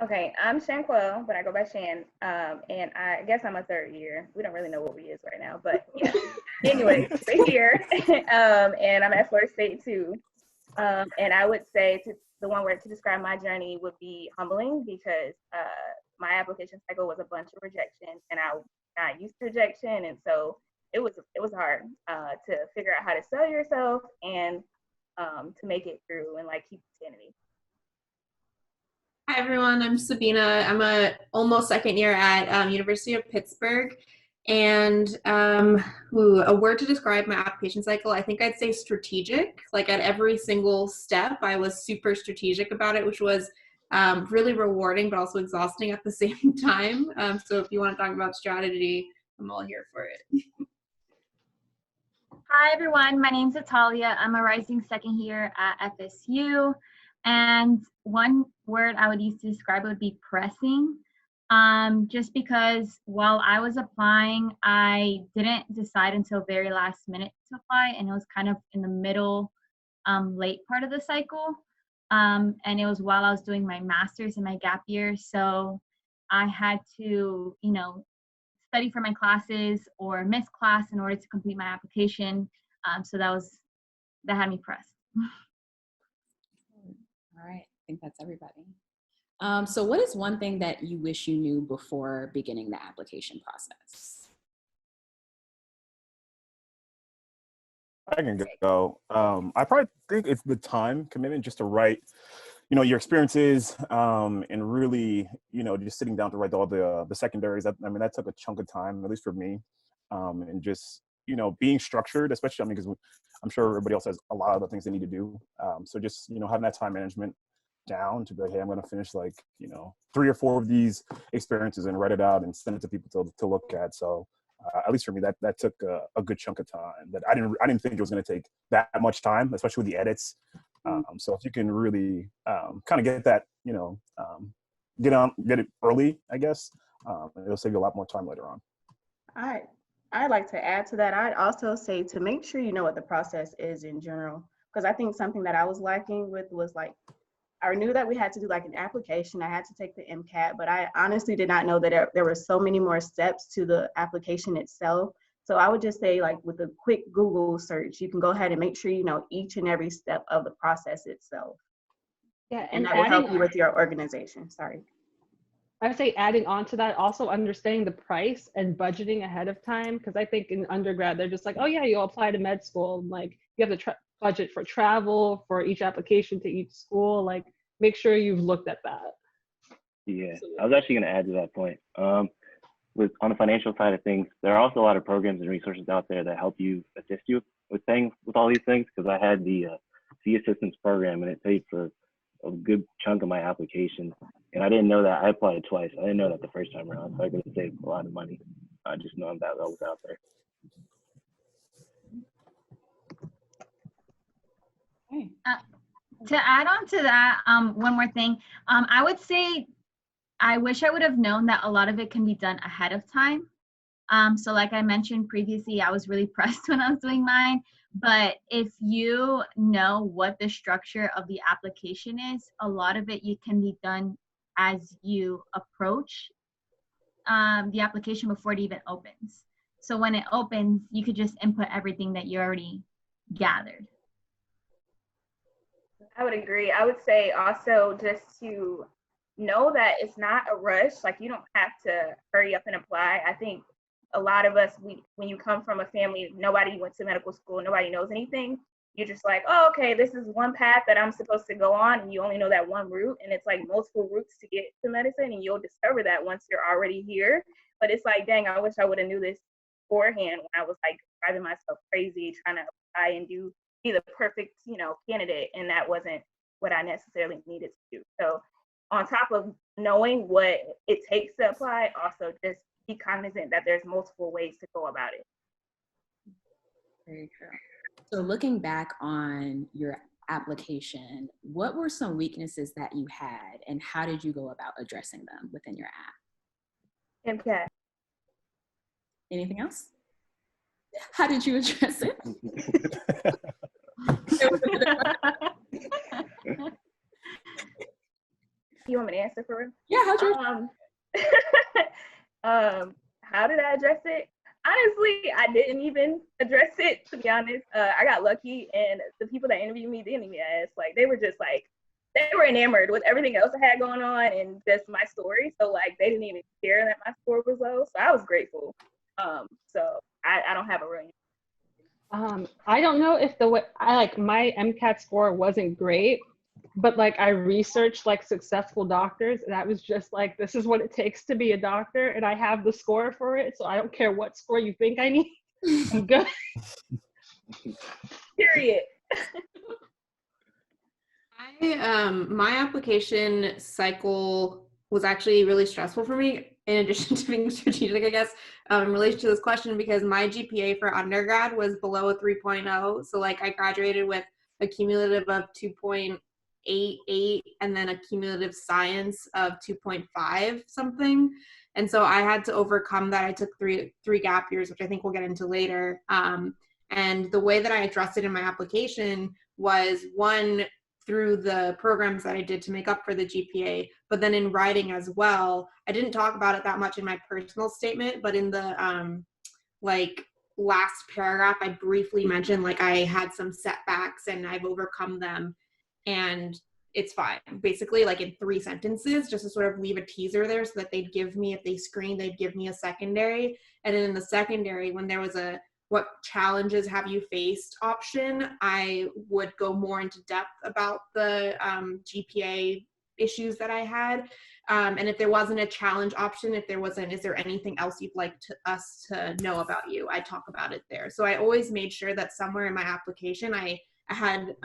Okay, I'm Shan, but I go by Shan, and I guess I'm a third year. We don't really know what we is right now, but yeah. Anyway, we're here, and I'm at Florida State too. And I would say the one word to describe my journey would be humbling, because my application cycle was a bunch of rejection, and I'm not used to rejection, and so it was hard to figure out how to sell yourself and to make it through and keep sanity. Hi everyone, I'm Sabina. I'm a almost second year at University of Pittsburgh, and a word to describe my application cycle, I think I'd say strategic. Like at every single step, I was super strategic about it, which was really rewarding but also exhausting at the same time. So if you want to talk about strategy, I'm all here for it. Hi, everyone. My name's Natalia. I'm a rising second year at FSU. And one word I would use to describe it would be pressing. Just because while I was applying, I didn't decide until very last minute to apply. And it was kind of in the middle, late part of the cycle. And it was while I was doing my master's in my gap year. So I had to, study for my classes or miss class in order to complete my application. So that had me pressed. All right, I think that's everybody. So what is one thing that you wish you knew before beginning the application process? I can go. I probably think it's the time commitment just to write, your experiences, and really, just sitting down to write all the secondaries. That took a chunk of time, at least for me, and just, being structured, especially, because I'm sure everybody else has a lot of other things they need to do. So just, having that time management down to be like, hey, I'm going to finish 3 or 4 of these experiences and write it out and send it to people to look at. So at least for me, that took a good chunk of time that I didn't think it was going to take that much time, especially with the edits. So if you can really kind of get that, get it early, I guess, it'll save you a lot more time later on. I'd like to add to that. I'd also say to make sure you know what the process is in general, because I think something that I was lacking with was I knew that we had to do an application. I had to take the MCAT, but I honestly did not know that there were so many more steps to the application itself. So I would just say with a quick Google search, you can go ahead and make sure you know each and every step of the process itself. Yeah, and that will help you with your organization. Sorry. I would say adding on to that, also understanding the price and budgeting ahead of time, because I think in undergrad, they're just like, oh yeah, you'll apply to med school. You have to budget for travel, for each application to each school. Make sure you've looked at that. Yeah, I was actually going to add to that point. On the financial side of things, there are also a lot of programs and resources out there that help you assist you with all these things, because I had the fee assistance program, and it paid for a good chunk of my application. And I didn't know that. I applied twice. I didn't know that the first time around, so I could have saved a lot of money just knowing that was out there. Okay. To add on to that, one more thing, I would say I wish I would have known that a lot of it can be done ahead of time. So like I mentioned previously, I was really pressed when I was doing mine. But if you know what the structure of the application is, a lot of it can be done as you approach the application before it even opens. So when it opens, you could just input everything that you already gathered. I would agree. I would say also just to know that it's not a rush. You don't have to hurry up and apply. I think a lot of us, when you come from a family, nobody went to medical school, nobody knows anything. You're just like, oh, okay, this is one path that I'm supposed to go on, and you only know that one route, and it's multiple routes to get to medicine, and you'll discover that once you're already here. But it's dang, I wish I would have knew this beforehand when I was driving myself crazy trying to apply and be the perfect, candidate, and that wasn't what I necessarily needed to do. So on top of knowing what it takes to apply, also just be cognizant that there's multiple ways to go about it. Very true. So looking back on your application, what were some weaknesses that you had, and how did you go about addressing them within your app? MCAT. Anything else? How did you address it? You want me to answer for real? Yeah, how'd you? How did I address it? Honestly, I didn't even address it, to be honest. I got lucky, and the people that interviewed me didn't even ask. They were just they were enamored with everything else I had going on and just my story. So they didn't even care that my score was low. So I was grateful. So I don't have a real answer. I don't know if my MCAT score wasn't great, but I researched successful doctors, and I was just this is what it takes to be a doctor, and I have the score for it, so I don't care what score you think I need. I'm good. Period. My application cycle was actually really stressful for me. in addition to being strategic, I guess, in relation to this question, because my GPA for undergrad was below a 3.0. So like I graduated with a cumulative of 2.88 and then a cumulative science of 2.5 something. And so I had to overcome that. I took three gap years, which I think we'll get into later. And the way that I addressed it in my application was, one, through the programs that I did to make up for the GPA, but then in writing as well. I didn't talk about it that much in my personal statement, but in the like last paragraph, I briefly mentioned like I had some setbacks and I've overcome them and it's fine. Basically, like in 3 sentences, just to sort of leave a teaser there so that they'd give me, if they screen, they'd give me a secondary. And then in the secondary, when there was a what challenges have you faced option, I would go more into depth about the GPA issues that I had. And if there wasn't a challenge option, if there wasn't, is there anything else you'd like us to know about you? I talk about it there. So I always made sure that somewhere in my application, I had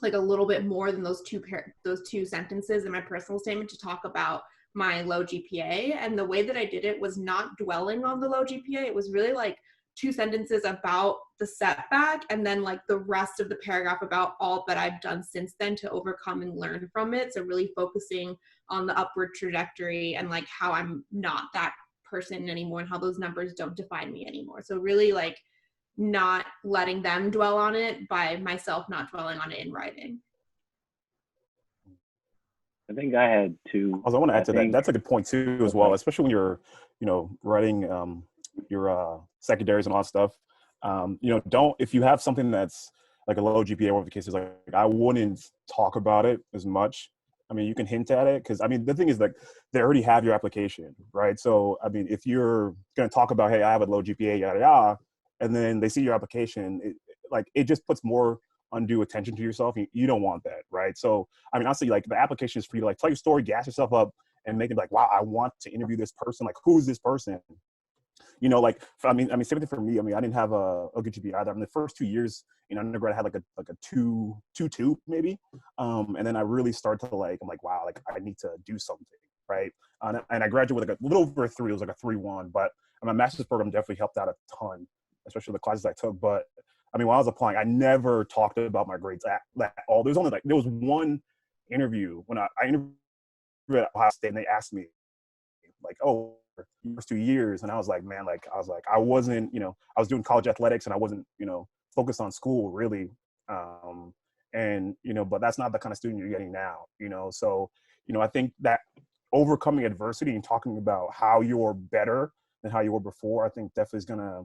like a little bit more than those two sentences in my personal statement to talk about my low GPA. And the way that I did it was not dwelling on the low GPA. It was really like 2 sentences about the setback and then like the rest of the paragraph about all that I've done since then to overcome and learn from it. So really focusing on the upward trajectory and like how I'm not that person anymore and how those numbers don't define me anymore. So really like not letting them dwell on it by myself not dwelling on it in writing. I think I had 2. Also, I want to add to that. That's a good point too, as well, especially when you're, writing your secondaries and all that stuff. Don't, if you have something that's like a low GPA, whatever the case is, like I wouldn't talk about it as much. I mean, you can hint at it because, I mean, the thing is like they already have your application, right? So, I mean, if you're going to talk about, hey, I have a low GPA, yada, yada, and then they see your application, it just puts more undue attention to yourself. You don't want that, right? So, I mean, honestly, like the application is for you to like tell your story, gas yourself up, and make it like, wow, I want to interview this person. Like, who's this person? Like, I mean, same thing for me. I mean, I didn't have a good GPA either. I mean, the first 2 years in undergrad, I had like a 2.2 maybe. And then I really started to like, I'm like, wow, like I need to do something, right? And I graduated like a little over a 3. It was like a 3.1, but my master's program definitely helped out a ton, especially the classes I took. But I mean, when I was applying, I never talked about my grades at all. There was one interview when I interviewed at Ohio State, and they asked me like, oh, first 2 years, and I was like, man, I wasn't, I was doing college athletics and I wasn't, focused on school really, and but that's not the kind of student you're getting now, so I think that overcoming adversity and talking about how you're better than how you were before, I think definitely is gonna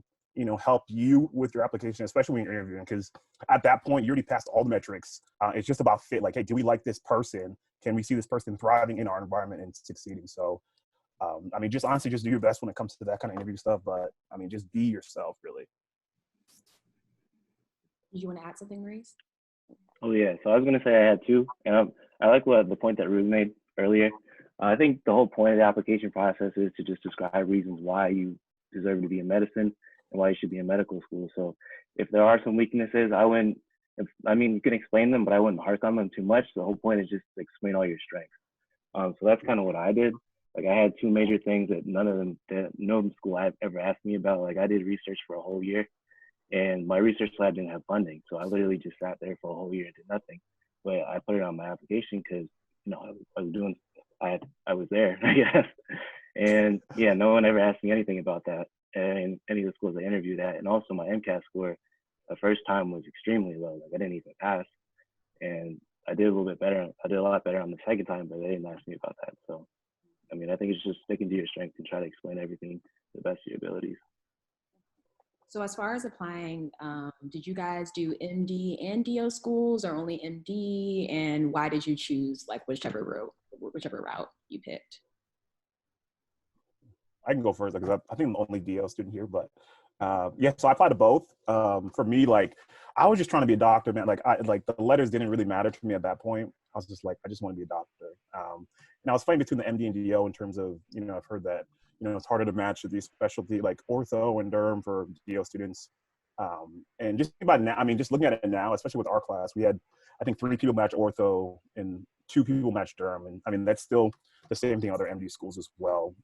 help you with your application, especially when you're interviewing, because at that point you already passed all the metrics. It's just about fit, like, hey, do we like this person? Can we see this person thriving in our environment and succeeding? So I mean, just honestly, just do your best when it comes to that kind of interview stuff. But I mean, just be yourself, really. Did you want to add something, Maurice? Oh yeah, so I was gonna say I had 2, and I like the point that Reuben made earlier. I think the whole point of the application process is to just describe reasons why you deserve to be in medicine and why you should be in medical school. So if there are some weaknesses, you can explain them, but I wouldn't harp on them too much. The whole point is just to explain all your strengths. So that's kind of what I did. Like I had 2 major things that no school I've ever asked me about. Like I did research for a whole year, and my research lab didn't have funding, so I literally just sat there for a whole year and did nothing. But I put it on my application because I was there, I guess. And yeah, no one ever asked me anything about that, and any of the schools I interviewed at. And also my MCAT score, the first time was extremely low. Like I didn't even pass, and I did a little bit better. I did a lot better on the second time, but they didn't ask me about that. So. I mean, I think it's just sticking to your strength and try to explain everything to the best of your abilities. So as far as applying, did you guys do MD and DO schools or only MD? And why did you choose like whichever route you picked? I can go first because I think I'm the only DO student here, but yeah, so I applied to both. For me, like I was just trying to be a doctor, man. Like the letters didn't really matter to me at that point. I was just like, I just want to be a doctor. And I was fighting between the MD and DO in terms of, I've heard that, it's harder to match with these specialty like ortho and derm for DO students. And just about now, I mean, just looking at it now, especially with our class, we had, I think 3 people match ortho and 2 people match derm. And I mean, that's still the same thing in other MD schools as well.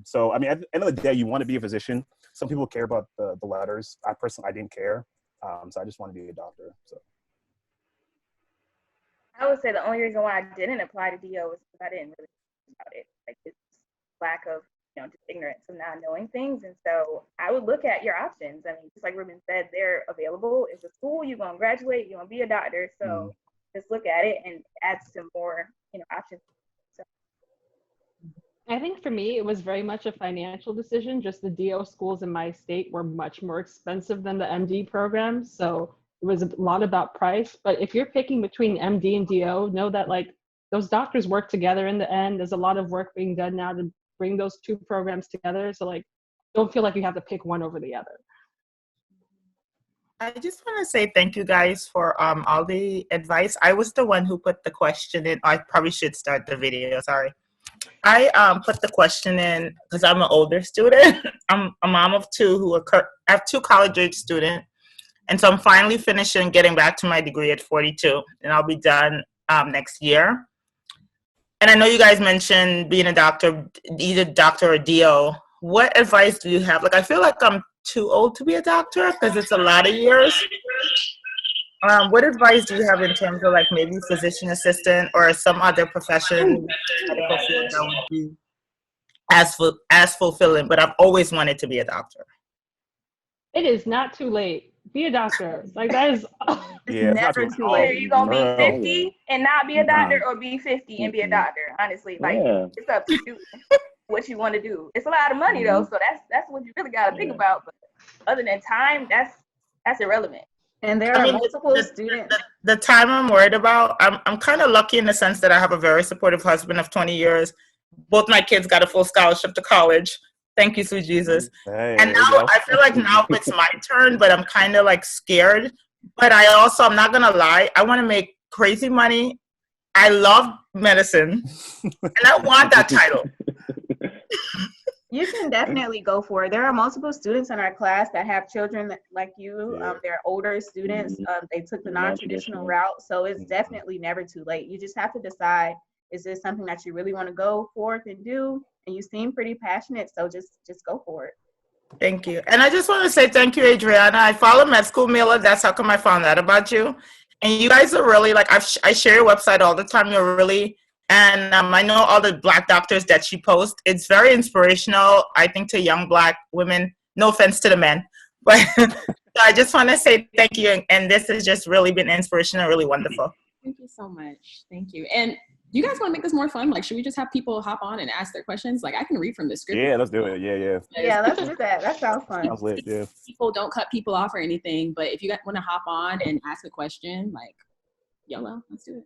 So, I mean, at the end of the day, you want to be a physician. Some people care about the letters. I didn't care. So I just want to be a doctor. So. I would say the only reason why I didn't apply to DO is because I didn't really think about it. Like, it's lack of, just ignorance of not knowing things. And so I would look at your options. I mean, just like Reuben said, they're available. It's a school, you're going to graduate, you're going to be a doctor. So just look at it and add some more, options. So. I think for me, it was very much a financial decision. Just the DO schools in my state were much more expensive than the MD programs. So it was a lot about price. But if you're picking between MD and DO, know that like those doctors work together in the end. There's a lot of work being done now to bring those 2 programs together. So like, don't feel like you have to pick one over the other. I just want to say thank you guys for all the advice. I was the one who put the question in. I probably should start the video, sorry. I put the question in because I'm an older student. I'm a mom of 2 who are, I have 2 college-age students. And so I'm finally finishing getting back to my degree at 42, and I'll be done next year. And I know you guys mentioned being a doctor, either doctor or DO. What advice do you have? Like, I feel like I'm too old to be a doctor because it's a lot of years. What advice do you have in terms of like maybe physician assistant or some other profession, medical field that would be as fulfilling? But I've always wanted to be a doctor. It is not too late. Be a doctor. Like that is Yeah, never too late. Are you gonna be 50 and not be a doctor, or be 50 and be a doctor? Honestly, like it's up to you what you want to do. It's a lot of money though, so that's what you really gotta think about. But other than time, that's irrelevant. And there are multiple students. The time I'm worried about, I'm kind of lucky in the sense that I have a very supportive husband of 20 years. Both my kids got a full scholarship to college. Thank you, sweet Jesus. Hey, and now I feel like now it's my turn, but I'm kind of like scared. But I'm not going to lie, I want to make crazy money. I love medicine, and I want that title. You can definitely go for it. There are multiple students in our class that have children like you. They're older students. They took the non-traditional route. So it's definitely never too late. You just have to decide, is this something that you really want to go forth and do? And you seem pretty passionate, so just go for it. Thank you. And I just want to say thank you, Adriana. I follow Med School Mila. That's how come I found out about you. And you guys are really, like, I share your website all the time. You're really, and I know all the Black doctors that she posts. It's very inspirational, I think, to young Black women. No offense to the men. But so I just want to say thank you. And this has just really been inspirational, really wonderful. Thank you so much. Thank you. And you guys want to make this more fun? Like, should we just have people hop on and ask their questions? Like, I can read from the script. Yeah, let's do it. Yeah, let's do that. That sounds fun. Sounds lit, yeah. People don't cut people off or anything, but if you guys want to hop on and ask a question, like, YOLO, let's do it.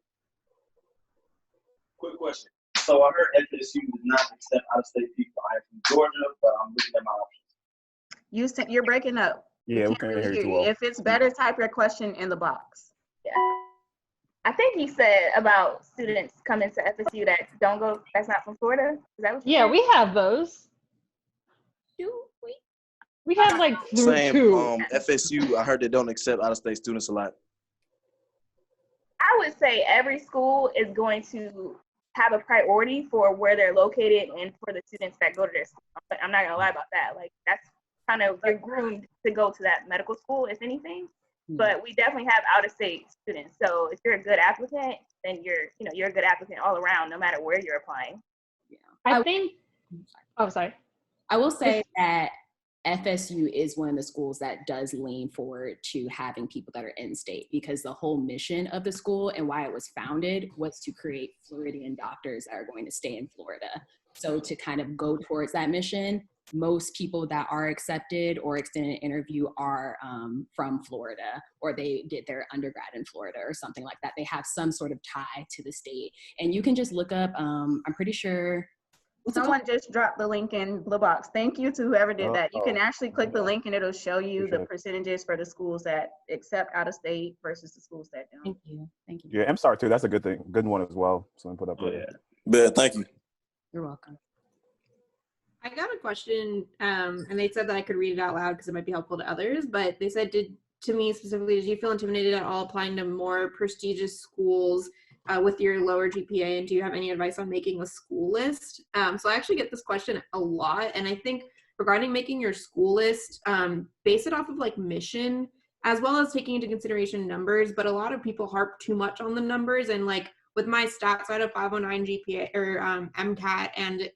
Quick question. So I heard FSU does not accept out-of-state people. I'm from Georgia, but I'm looking at my options. You're breaking up. Yeah, we can't hear you too well. If it's better, type your question in the box. Yeah. I think he said about students coming to FSU that's not from Florida. Is that what you said? we have those. Do we? We have like two. FSU, I heard they don't accept out-of-state students a lot. I would say every school is going to have a priority for where they're located and for the students that go to their school. But I'm not gonna lie about that. Like, that's kind of, you're groomed to go to that medical school, if anything. But we definitely have out-of-state students. So if you're a good applicant, then you're a good applicant all around, no matter where you're applying. Yeah. I will say that FSU is one of the schools that does lean forward to having people that are in-state, because the whole mission of the school and why it was founded was to create Floridian doctors that are going to stay in Florida. So to kind of go towards that mission, most people that are accepted or extended an interview are from Florida, or they did their undergrad in Florida or something like that. They have some sort of tie to the state. And you can just look up, I'm pretty sure. Someone just dropped the link in the box. Thank you to whoever did that. You can actually click the link and it'll show you the percentages for the schools that accept out of state versus the schools that don't. Thank you. Thank you. Yeah, MSAR too. That's a good thing. Good one as well. Someone put up there. Yeah. Thank you. You're welcome. I got a question, and they said that I could read it out loud because it might be helpful to others, but they said, to me specifically, did you feel intimidated at all applying to more prestigious schools with your lower GPA, and do you have any advice on making a school list? So I actually get this question a lot, and I think regarding making your school list, base it off of like mission, as well as taking into consideration numbers, but a lot of people harp too much on the numbers, and like with my stats, I had a 509 GPA or MCAT and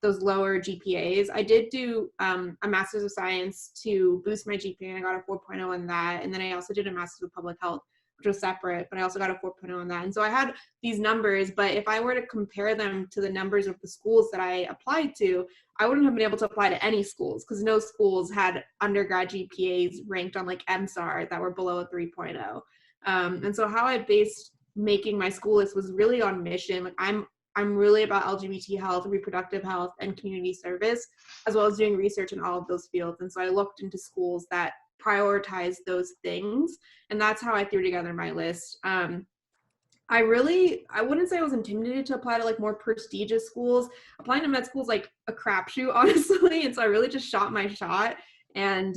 those lower GPAs. I did do a Master's of Science to boost my GPA. I got a 4.0 in that. And then I also did a Master's of Public Health, which was separate, but I also got a 4.0 in that. And so I had these numbers, but if I were to compare them to the numbers of the schools that I applied to, I wouldn't have been able to apply to any schools because no schools had undergrad GPAs ranked on like MSAR that were below a 3.0. And so how I based making my school list was really on mission. Like I'm really about LGBT health, reproductive health, and community service, as well as doing research in all of those fields. And so I looked into schools that prioritize those things, and that's how I threw together my list. I wouldn't say I was intimidated to apply to like more prestigious schools. Applying to med school is like a crapshoot, honestly. And so I really just shot my shot. And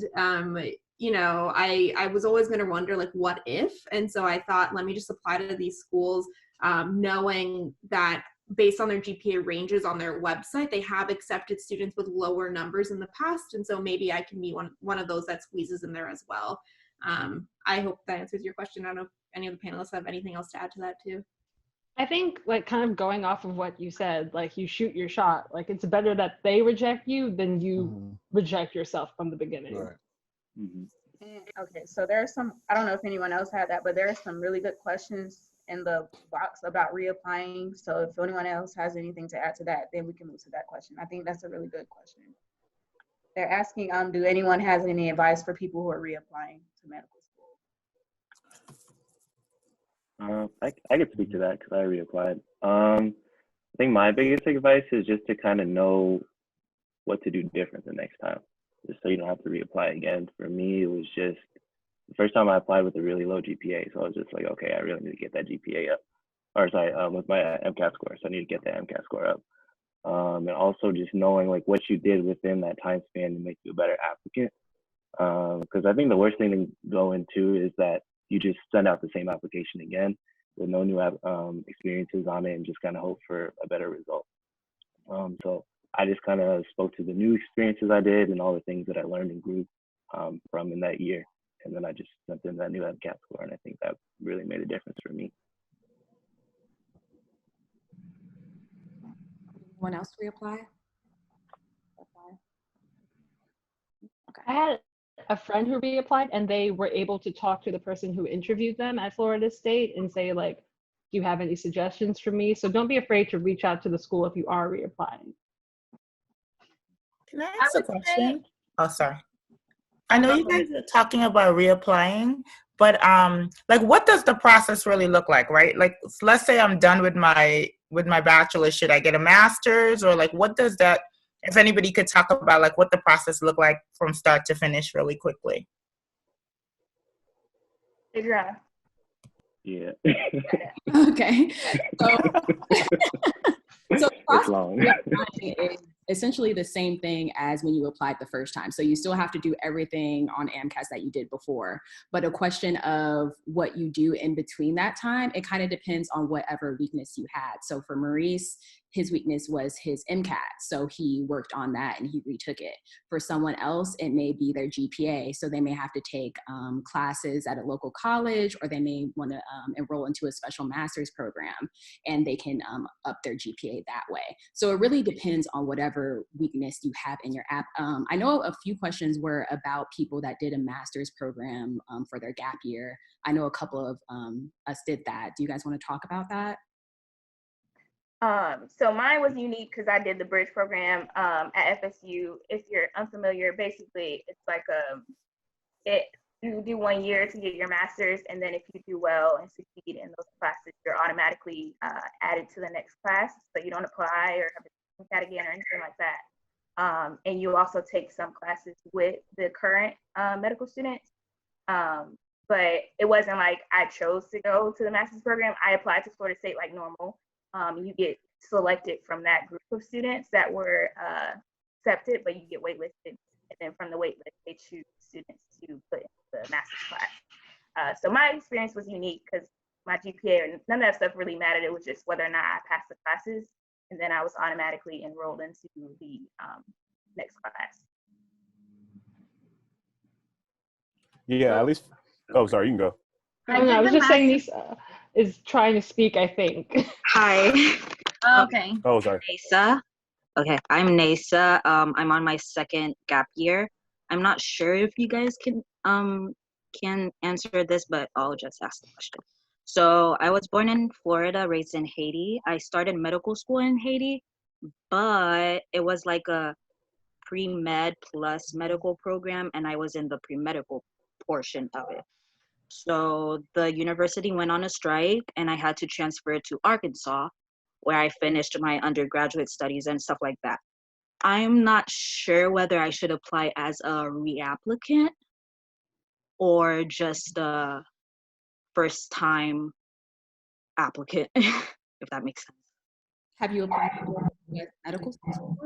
you know, I was always going to wonder like, what if? And so I thought, let me just apply to these schools, knowing that based on their GPA ranges on their website, they have accepted students with lower numbers in the past. And so maybe I can be one of those that squeezes in there as well. I hope that answers your question. I don't know if any of the panelists have anything else to add to that too. I think like kind of going off of what you said, like you shoot your shot. Like it's better that they reject you than you reject yourself from the beginning. Right. Okay, so there are some, I don't know if anyone else had that, but there are some really good questions in the box about reapplying. So if anyone else has anything to add to that, then we can move to that question. I think that's a really good question. They're asking, do anyone has any advice for people who are reapplying to medical school? I could speak to that because I reapplied. I think my biggest advice is just to kind of know what to do different the next time, just so you don't have to reapply again. For me, it was just the first time I applied with a really low GPA, so I was just like, okay, I really need to get that GPA up. Or sorry, with my MCAT score, so I need to get that MCAT score up. And also just knowing like what you did within that time span to make you a better applicant. Because I think the worst thing to go into is that you just send out the same application again with no new experiences on it and just kind of hope for a better result. So I just kind of spoke to the new experiences I did and all the things that I learned and grew from in that year. And then I just sent in that new MCAT score, and I think that really made a difference for me. Anyone else reapply? Okay. I had a friend who reapplied, and they were able to talk to the person who interviewed them at Florida State and say like, do you have any suggestions for me? So don't be afraid to reach out to the school if you are reapplying. Can I ask a question? Oh, sorry. I know you guys are talking about reapplying, but like what does the process really look like, right? Like let's say I'm done with my bachelor's, should I get a master's, or like what does that, if anybody could talk about like what the process look like from start to finish really quickly. Azjaah. Yeah. Okay. So it's long. is essentially the same thing as when you applied the first time. So you still have to do everything on AMCAS that you did before, but a question of what you do in between that time, it kind of depends on whatever weakness you had. So for Maurice, his weakness was his MCAT. So he worked on that and he retook it. For someone else, it may be their GPA. So they may have to take classes at a local college, or they may want to enroll into a special master's program, and they can up their GPA that way. So it really depends on whatever weakness you have in your app. I know a few questions were about people that did a master's program for their gap year. I know a couple of us did that. Do you guys want to talk about that? So mine was unique because I did the bridge program at FSU. If you're unfamiliar, basically it's like you do 1 year to get your master's, and then if you do well and succeed in those classes, you're automatically added to the next class. So you don't apply or have a MCAT again or anything like that. And you also take some classes with the current medical students. But it wasn't like I chose to go to the master's program. I applied to Florida State like normal. You get selected from that group of students that were accepted, but you get waitlisted. And then from the waitlist, they choose students to put in the master's class. So my experience was unique because my GPA, or none of that stuff really mattered. It was just whether or not I passed the classes. And then I was automatically enrolled into the next class. Yeah, at least. Oh, sorry, you can go. I was just saying Nisa is trying to speak, I think. Hi. Okay. Oh, sorry. Nasa. Okay, I'm Nasa. I'm on my second gap year. I'm not sure if you guys can answer this, but I'll just ask the question. So I was born in Florida, raised in Haiti. I started medical school in Haiti, but it was like a pre-med plus medical program, and I was in the pre-medical portion of it. So the university went on a strike, and I had to transfer to Arkansas, where I finished my undergraduate studies and stuff like that. I'm not sure whether I should apply as a reapplicant or just a first-time applicant, if that makes sense. Have you applied for medical school?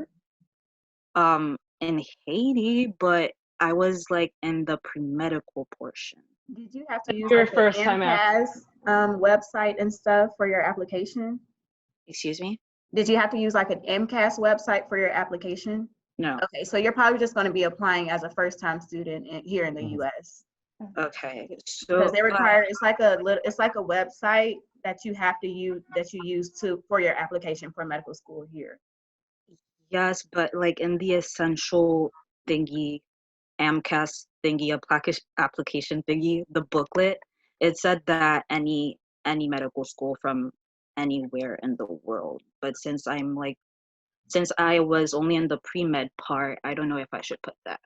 In Haiti, but I was like in the pre-medical portion. Did you have to use Your like first the time MCAS website and stuff for your application? Excuse me? Did you have to use like an MCAS website for your application? No. Okay, so you're probably just going to be applying as a first-time student here in the U.S. Okay, so Because they require it's like a website that you have to use for your application for medical school here. yes, but like in the essential thingy, AMCAS thingy, application thingy, the booklet, it said that any medical school from anywhere in the world. But since I was only in the pre-med part, I don't know if I should put that.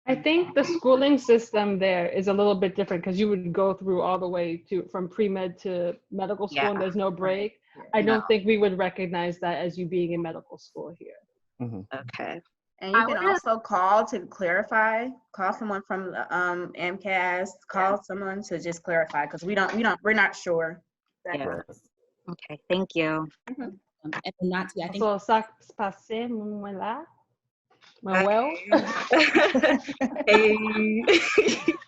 I think the schooling system there is a little bit different because you would go through all the way from pre-med to medical school, and there's no break. I don't think we would recognize that as you being in medical school here. Mm-hmm. Okay. And you can also call to clarify, call someone from the AMCAS, call someone to just clarify, because we're not sure. Yeah. Okay, thank you. And Natalia, I think. So, ça se passait, Manuela? Manuel?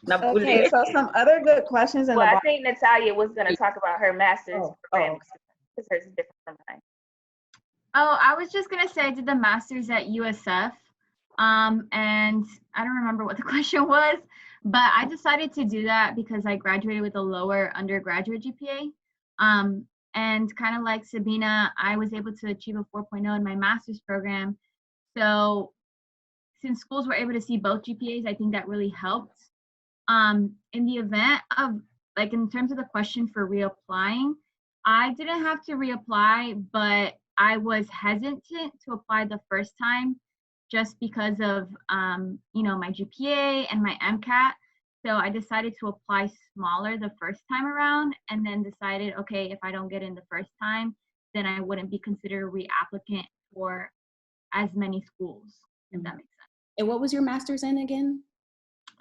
Okay, so some other good questions. I think Natalia was going to talk about her master's program because hers is different from mine. Oh, I was just gonna say I did the master's at USF, and I don't remember what the question was, but I decided to do that because I graduated with a lower undergraduate GPA, and kind of like Sabina, I was able to achieve a 4.0 in my master's program. So since schools were able to see both GPAs, I think that really helped. In the event of, like, in terms of the question for reapplying, I didn't have to reapply, but I was hesitant to apply the first time just because of, my GPA and my MCAT. So I decided to apply smaller the first time around, and then decided, okay, if I don't get in the first time, then I wouldn't be considered a reapplicant for as many schools, if that makes sense. And what was your master's in again?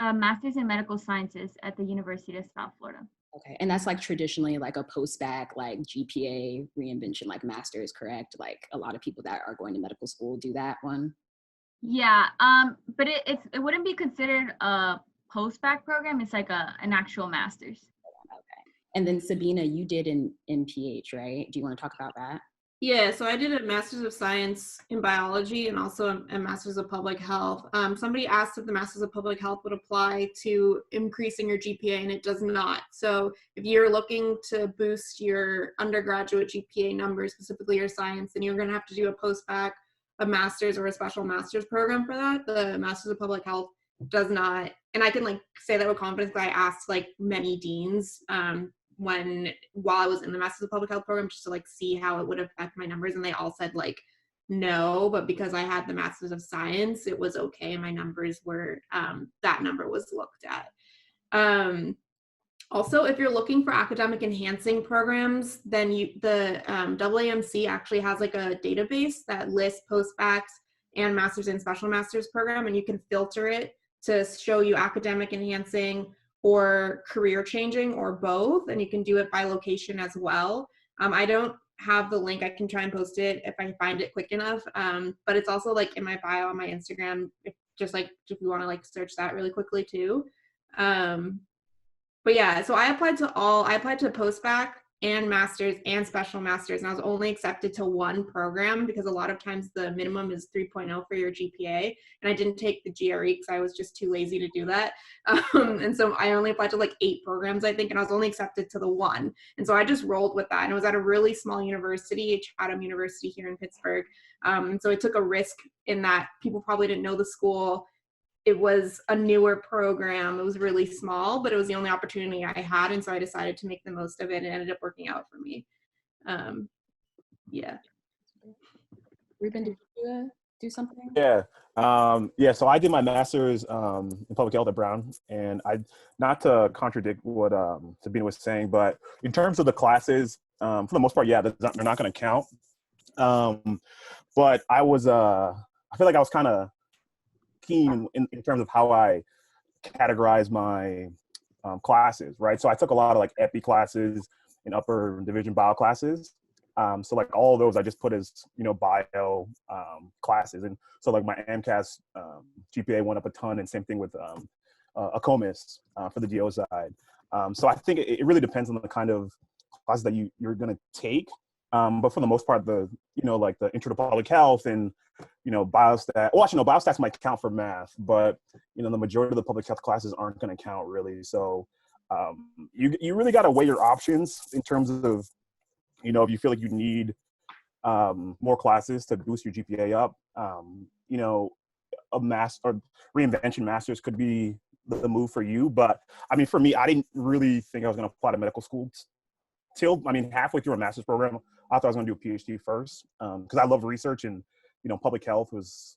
Master's in Medical Sciences at the University of South Florida. Okay, and that's like traditionally like a post-bac, like GPA reinvention, like master's, correct? Like a lot of people that are going to medical school do that one. Yeah, but it wouldn't be considered a post-bac program. It's like an actual master's. Okay, and then Sabina, you did an MPH, right? Do you want to talk about that? Yeah, so I did a Master's of Science in Biology and also a Master's of Public Health. Somebody asked if the Master's of Public Health would apply to increasing your GPA, and it does not. So if you're looking to boost your undergraduate GPA numbers, specifically your science, then you're going to have to do a post-bac, a master's, or a special master's program for that. The Master's of Public Health does not. And I can say that with confidence because I asked many deans while I was in the Master's of Public Health program just to see how it would affect my numbers, and they all said no, but because I had the Master's of Science, it was okay. My numbers were that number was looked at. Also, if you're looking for academic enhancing programs, then the AAMC actually has a database that lists post-bacs and master's and special master's program, and you can filter it to show you academic enhancing or career changing or both, and you can do it by location as well. I don't have the link. I can try and post it if I find it quick enough. But it's also like in my bio on my Instagram, if you want to like search that really quickly too. But yeah, so I applied to post-bac and master's and special master's, and I was only accepted to one program because a lot of times the minimum is 3.0 for your GPA, and I didn't take the GRE because I was just too lazy to do that. And so I only applied to like 8 programs, I think, and I was only accepted to the one. And so I just rolled with that, and it was at a really small university, Chatham University here in Pittsburgh. So I took a risk in that people probably didn't know the school. It was a newer program. It was really small, but it was the only opportunity I had. And so I decided to make the most of it, and it ended up working out for me. Yeah. Reuben, did you do something? Yeah. So I did my master's in public health at Brown, and not to contradict what Sabina was saying, but in terms of the classes, for the most part, yeah, they're not going to count. But I feel like I was kind of keen in terms of how I categorize my classes, right? So I took a lot of like epi classes and upper division bio classes. So like all of those I just put as, bio classes. And so like my AMCAS GPA went up a ton, and same thing with a COMIS for the DO side. So I think it really depends on the kind of classes that you're going to take. But for the most part, the intro to public health and, biostat, well, actually, no, biostats might count for math, but, the majority of the public health classes aren't going to count really. So you really got to weigh your options in terms of, if you feel like you need more classes to boost your GPA up, a or reinvention master's could be the move for you. But I mean, for me, I didn't really think I was going to apply to medical school till, halfway through a master's program. I thought I was going to do a PhD first because I love research, and, public health was,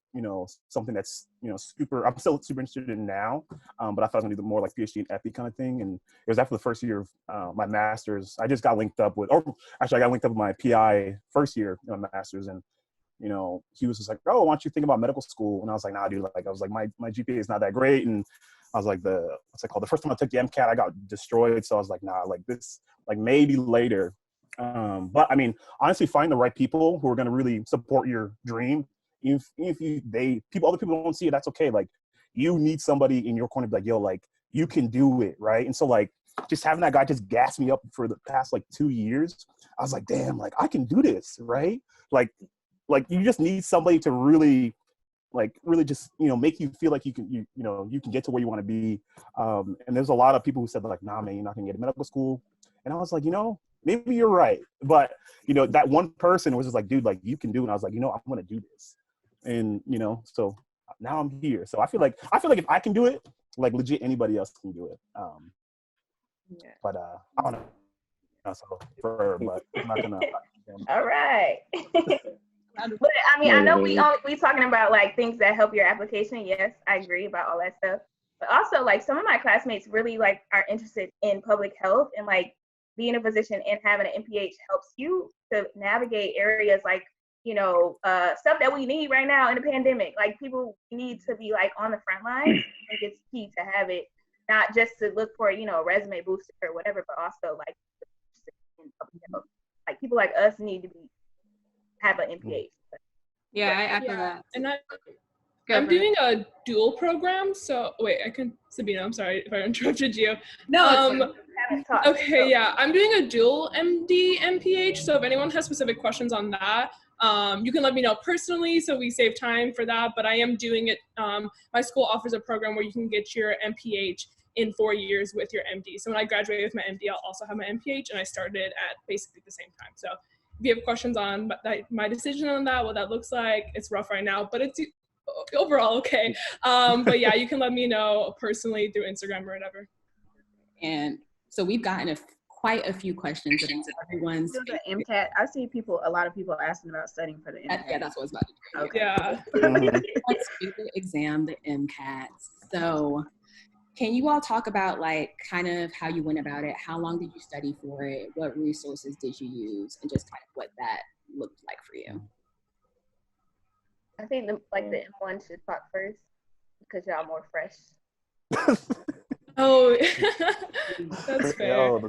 something that's, I'm still super interested in now. But I thought I was going to do more like PhD and epi kind of thing. And it was after the first year of my master's, I just got linked up with, I got linked up with my PI first year in my master's. And, he was just like, oh, why don't you think about medical school? And I was like, nah, dude, I was like, my GPA is not that great. And I was like, what's it called? The first time I took the MCAT, I got destroyed. So I was like, nah, like this, like maybe later. But honestly, find the right people who are going to really support your dream. If other people don't see it, that's okay. Like, you need somebody in your corner to be like, yo, like, you can do it, right? And so like, just having that guy just gas me up for the past like 2 years, I was like, damn, like I can do this, right? Like you just need somebody to really just, make you feel like you can get to where you want to be. And there's a lot of people who said like, nah, man, you're not gonna get into medical school. And I was like, maybe you're right. But, that one person was just like, dude, like you can do it. And I was like, I'm going to do this. And, so now I'm here. So I feel like if I can do it, like legit anybody else can do it. But I don't know. But I'm not going to. All right. But I know we talking about like things that help your application. Yes, I agree about all that stuff. But also like some of my classmates really like are interested in public health, and like being a physician and having an MPH helps you to navigate areas like, stuff that we need right now in the pandemic. Like people need to be like on the front lines. I think it's key to have it, not just to look for, resume booster or whatever, but also like in public health. Like people like us need to have an MPH. Yeah, I echo that. And I'm doing a dual program. So wait, Sabina, I'm sorry if I interrupted you. No. Okay, yeah, I'm doing a dual MD MPH. So if anyone has specific questions on that, you can let me know personally so we save time for that. But I am doing it. My school offers a program where you can get your MPH in 4 years with your MD. So when I graduate with my MD, I'll also have my MPH, and I started at basically the same time. So if you have questions on my decision on that, what that looks like, it's rough right now, but it's overall okay. But yeah, you can let me know personally through Instagram or whatever. And so we've gotten quite a few questions. Everyone's the MCAT. I see a lot of people asking about studying for the MCAT. Yeah, that's what I was about to do. Okay. Yeah. Let's do the exam, the MCAT. So can you all talk about like kind of how you went about it? How long did you study for it? What resources did you use? And just kind of what that looked like for you. I think the M1 should talk first because y'all more fresh. Oh, that's fair.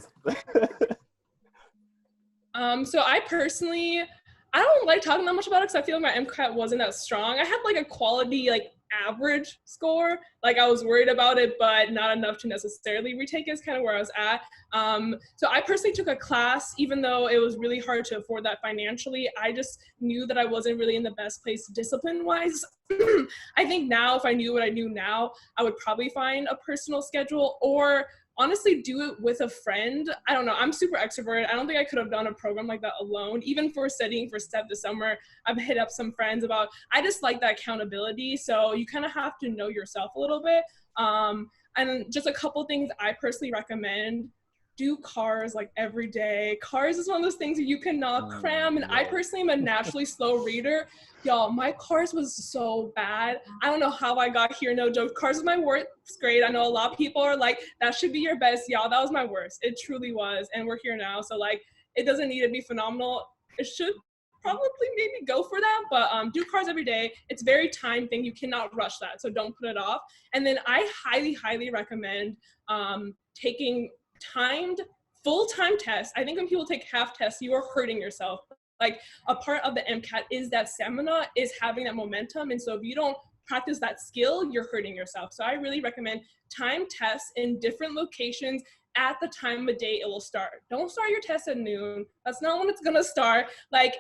So I personally, I don't like talking that much about it because I feel like my MCAT wasn't that strong. I had like a quality, like average score. Like I was worried about it, but not enough to necessarily retake it is kind of where I was at. So I personally took a class, even though it was really hard to afford that financially. I just knew that I wasn't really in the best place discipline-wise. I think now, if I knew what I knew now, I would probably find a personal schedule or honestly do it with a friend. I don't know. I'm super extroverted. I don't think I could have done a program like that alone. Even for studying for STEP this summer, I've hit up some friends about, I just like that accountability. So you kind of have to know yourself a little bit. And just a couple things I personally recommend. Do cars like every day. Cars is one of those things that you cannot cram. And I personally am a naturally slow reader. Y'all, my cars was so bad. I don't know how I got here, no joke. Cars was my worst grade. I know a lot of people are like, that should be your best. Y'all, that was my worst. It truly was. And we're here now. So like, it doesn't need to be phenomenal. It should probably maybe go for that, but do cars every day. It's very time thing. You cannot rush that. So don't put it off. And then I highly, highly recommend taking timed full-time tests. I think when people take half tests, you are hurting yourself. Like a part of the MCAT is that stamina, is having that momentum. And so if you don't practice that skill, you're hurting yourself. So I really recommend time tests in different locations at the time of day it will start. Don't start your test at noon. That's not when it's gonna start. Like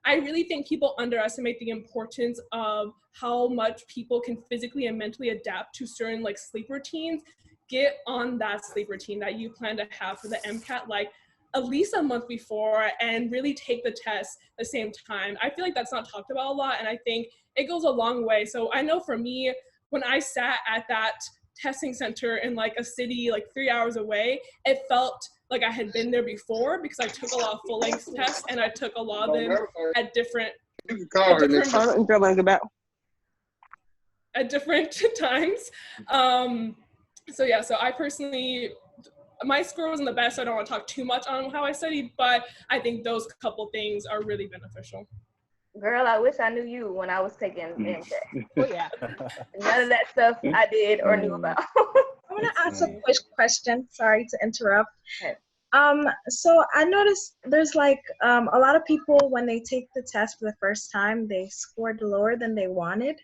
I really think people underestimate the importance of how much people can physically and mentally adapt to certain like sleep routines. Get on that sleep routine that you plan to have for the MCAT, like at least a month before, and really take the test the same time. I feel like that's not talked about a lot, and I think it goes a long way. So I know for me, when I sat at that testing center in like a city like 3 hours away, it felt like I had been there before because I took a lot of full-length tests and I took a lot of them at different times. So yeah, so I personally, my score wasn't the best, so I don't want to talk too much on how I studied, but I think those couple things are really beneficial. Girl, I wish I knew you when I was taking MCAT. Oh yeah. None of that stuff I did or knew about. I'm gonna ask a quick question. Sorry to interrupt. Okay. So I noticed there's like a lot of people when they take the test for the first time, they scored lower than they wanted.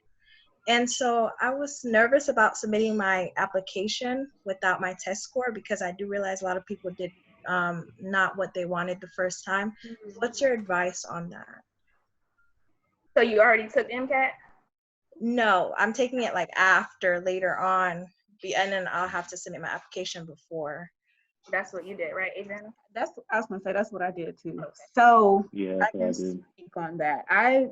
And so I was nervous about submitting my application without my test score because I do realize a lot of people did not what they wanted the first time. What's your advice on that? So you already took MCAT? No, I'm taking it like after, later on, and then I'll have to submit my application before. That's what you did, right, Adriana? I was gonna say that's what I did too. Okay. So Yeah, I can speak on that. I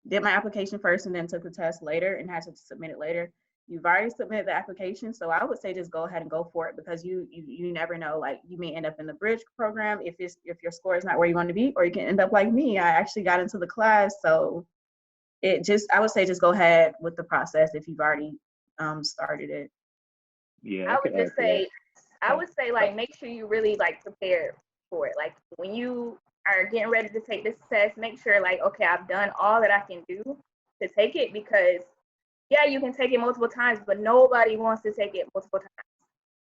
did my application first and then took the test later and had to submit it later. You've already submitted the application, so I would say just go ahead and go for it because you never know. Like you may end up in the bridge program if your score is not where you want to be, or you can end up like me. I actually got into the class, so I would say just go ahead with the process if you've already started it. Yeah, I would say like make sure you really like prepare for it. Like when you are getting ready to take this test, make sure like, okay, I've done all that I can do to take it, because yeah, you can take it multiple times, but nobody wants to take it multiple times.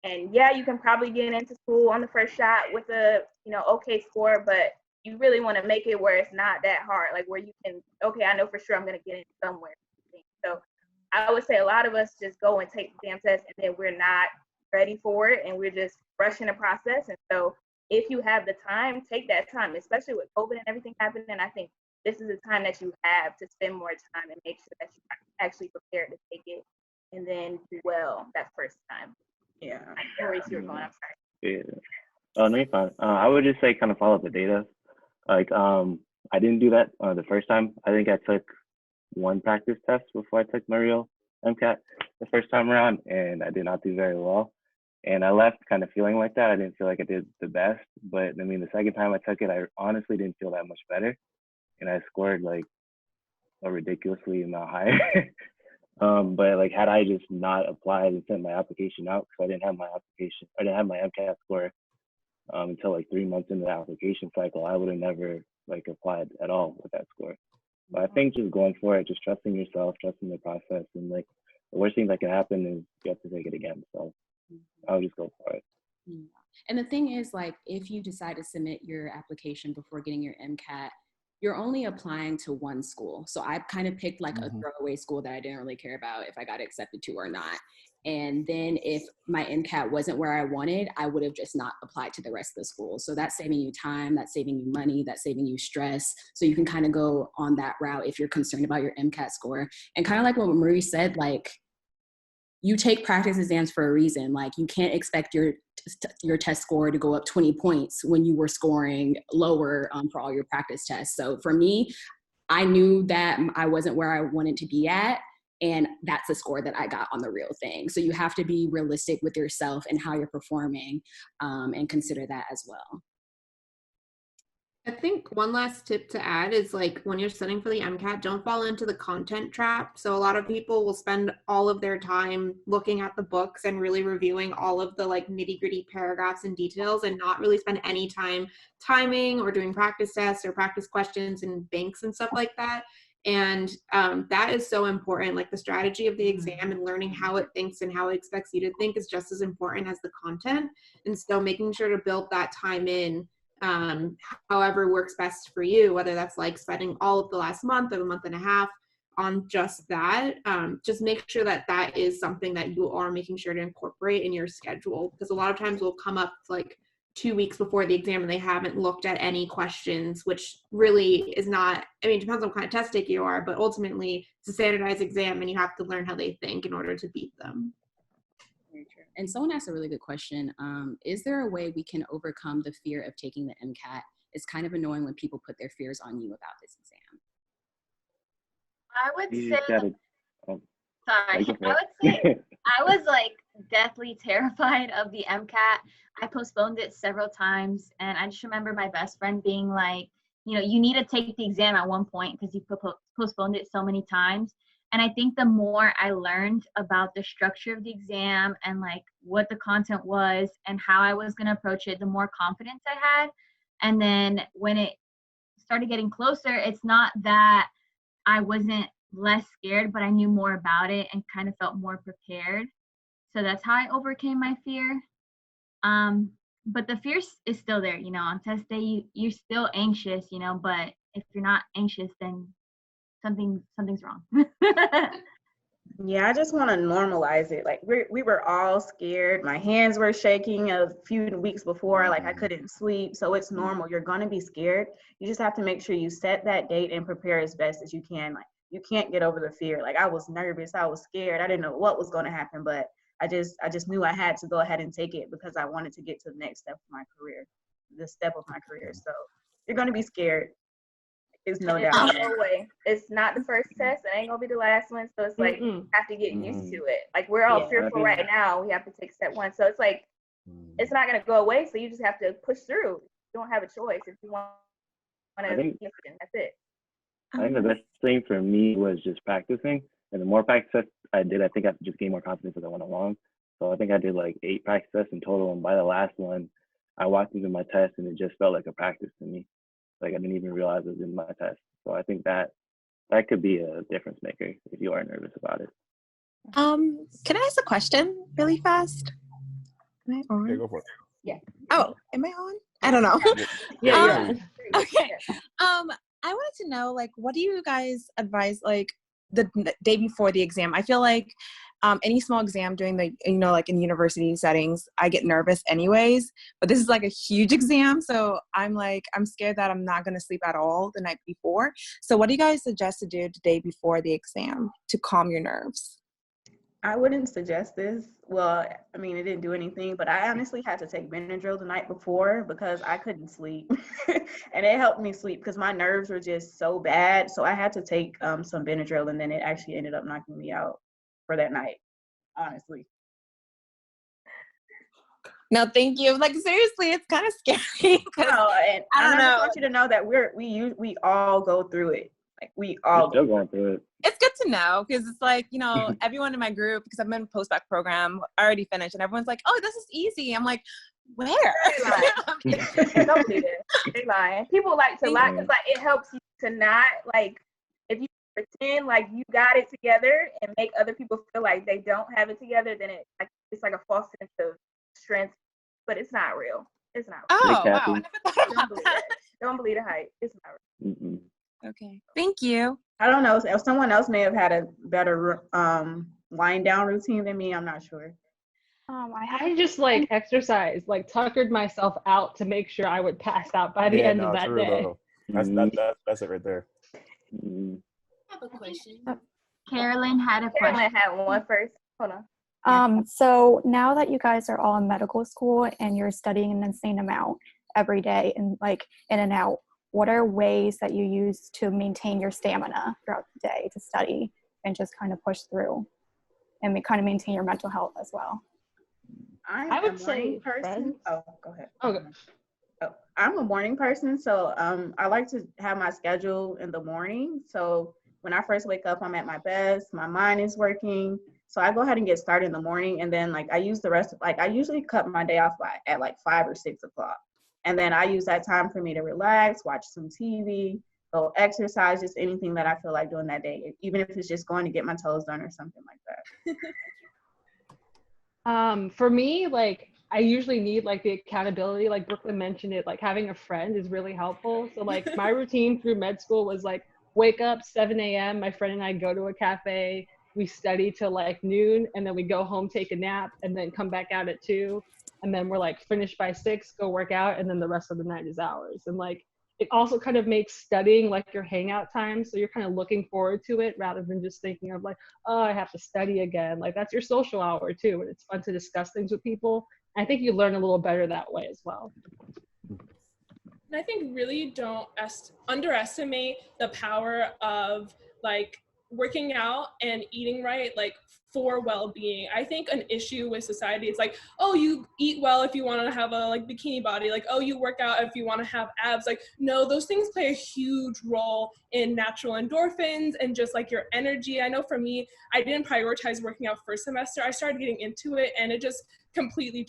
And yeah, you can probably get into school on the first shot with a, okay score, but you really want to make it where it's not that hard, like where you can, okay, I know for sure I'm going to get in somewhere. So I would say a lot of us just go and take the damn test and then we're not ready for it and we're just rushing the process. And so if you have the time, take that time, especially with COVID and everything happening. I think this is the time that you have to spend more time and make sure that you're actually prepared to take it and then do well that first time. Yeah. Maurice, you're going, I'm sorry. Yeah. Oh, no, you're fine. I would just say kind of follow the data. Like, I didn't do that the first time. I think I took one practice test before I took my real MCAT the first time around, and I did not do very well. And I left kind of feeling like that. I didn't feel like I did the best, but I mean, the second time I took it, I honestly didn't feel that much better. And I scored like a ridiculously amount higher. But like, had I just not applied and sent my application out, because I didn't have my MCAT score until like 3 months into the application cycle, I would have never like applied at all with that score. But I think just going for it, just trusting yourself, trusting the process, and like the worst thing that can happen is you have to take it again. So I would just go for it. And the thing is, like, if you decide to submit your application before getting your MCAT, you're only applying to one school. So I kind of picked like a throwaway school that I didn't really care about if I got accepted to or not. And then if my MCAT wasn't where I wanted, I would have just not applied to the rest of the schools. So that's saving you time, that's saving you money, that's saving you stress. So you can kind of go on that route if you're concerned about your MCAT score. And kind of like what Maurice said, like, you take practice exams for a reason. Like, you can't expect your test score to go up 20 points when you were scoring lower for all your practice tests. So for me, I knew that I wasn't where I wanted to be at, and that's the score that I got on the real thing. So you have to be realistic with yourself and how you're performing, and consider that as well. I think one last tip to add is, like, when you're studying for the MCAT, don't fall into the content trap. So a lot of people will spend all of their time looking at the books and really reviewing all of the like nitty-gritty paragraphs and details, and not really spend any time timing or doing practice tests or practice questions and banks and stuff like that. And that is so important. Like, the strategy of the exam and learning how it thinks and how it expects you to think is just as important as the content. And so making sure to build that time in, however works best for you, whether that's like spending all of the last month or a month and a half on just that, just make sure that that is something that you are making sure to incorporate in your schedule, because a lot of times we'll come up like 2 weeks before the exam and they haven't looked at any questions, which really is not, I mean, it depends on what kind of test taker you are, but ultimately it's a standardized exam and you have to learn how they think in order to beat them. And someone asked a really good question. Is there a way we can overcome the fear of taking the MCAT? It's kind of annoying when people put their fears on you about this exam. I would You say, just gotta, sorry, I would say I was like deathly terrified of the MCAT. I postponed it several times, and I just remember my best friend being like, you know, you need to take the exam at one point because you postponed it so many times. And I think the more I learned about the structure of the exam and like what the content was and how I was going to approach it, the more confidence I had. And then when it started getting closer, it's not that I wasn't less scared, but I knew more about it and kind of felt more prepared. So that's how I overcame my fear. But the fear is still there, you know, on test day, you're still anxious, you know, but if you're not anxious, then something's wrong. Yeah, I just want to normalize it. Like, we were all scared. My hands were shaking a few weeks before, like I couldn't sleep. So it's normal. You're going to be scared. You just have to make sure you set that date and prepare as best as you can. Like, you can't get over the fear. Like, I was nervous. I was scared. I didn't know what was going to happen, but I just knew I had to go ahead and take it because I wanted to get to the next step of my career, this step of my career. So you're going to be scared. There's no doubt. No way. It's not the first test. It ain't gonna be the last one. So it's like you have to get used to it. Like, we're all fearful right now. We have to take step one. So it's like it's not gonna go away. So you just have to push through. You don't have a choice if you want to. That's it. I think the best thing for me was just practicing. And the more practice tests I did, I think I just gained more confidence as I went along. So I think I did like 8 practice tests in total. And by the last one, I walked into my test and it just felt like a practice to me. Like, I didn't even realize it was in my test. So I think that could be a difference maker if you are nervous about it. Can I ask a question really fast? Am I on? Yeah, go for it. Yeah. Oh, am I on? I don't know. Yeah. Okay. I wanted to know, like, what do you guys advise, like, the day before the exam? I feel like any small exam during the, you know, like in university settings, I get nervous anyways, but this is like a huge exam. So I'm scared that I'm not going to sleep at all the night before. So what do you guys suggest to do the day before the exam to calm your nerves? I wouldn't suggest this. Well, I mean, it didn't do anything, but I honestly had to take Benadryl the night before because I couldn't sleep. And it helped me sleep because my nerves were just so bad. So I had to take some Benadryl, and then it actually ended up knocking me out for that night, honestly. No, thank you. Like, seriously, it's kind of scary. No, and I don't know. I want you to know that we all go through it. Like, we all still going through it. It's good to know because it's like, you know, everyone in my group, because I'm in a postdoc program, I already finished, and everyone's like, oh, this is easy. I'm like, where? Don't believe it. They lying. People like to lie because like it helps you to not, like, if you pretend like you got it together and make other people feel like they don't have it together, then it's like a false sense of strength but it's not real. It's not real. Oh, They wow. I capping. never thought Don't about believe that. it. Don't believe the hype. It's not real. Mm-mm. Okay. Thank you. I don't know if someone else may have had a better wind down routine than me. I'm not sure. I just like exercise, like tuckered myself out to make sure I would pass out by the Yeah, end of no, that true day. though. That's it right there. I have a question. Carolyn had a Carolyn question. had one first. Hold on. So now that you guys are all in medical school and you're studying an insane amount every day and like in and out, what are ways that you use to maintain your stamina throughout the day to study and just kind of push through and kind of maintain your mental health as well? I would say friends. Oh, go ahead. Okay. Oh, I'm a morning person, so I like to have my schedule in the morning. So when I first wake up, I'm at my best. My mind is working. So I go ahead and get started in the morning, and then like I use the rest of I usually cut my day off at like 5 or 6 o'clock, and then I use that time for me to relax, watch some TV, go exercise, just anything that I feel like doing that day, even if it's just going to get my toes done or something like that. For me, like I usually need like the accountability, like Brooklyn mentioned it, like having a friend is really helpful. So like my routine through med school was like wake up 7 a.m. My friend and I go to a cafe, we study till like noon, and then we go home, take a nap, and then come back out at 2. And then we're like finished by 6, go work out, and then the rest of the night is ours. And like it also kind of makes studying like your hangout time. So you're kind of looking forward to it rather than just thinking of like, oh, I have to study again. Like that's your social hour too. And it's fun to discuss things with people. And I think you learn a little better that way as well. And I think really don't underestimate the power of like working out and eating right, like for well-being. I think an issue with society is like, oh, you eat well if you want to have a like bikini body, like, oh, you work out if you want to have abs. Like, no, those things play a huge role in natural endorphins and just like your energy. I know for me, I didn't prioritize working out first semester. I started getting into it and it just completely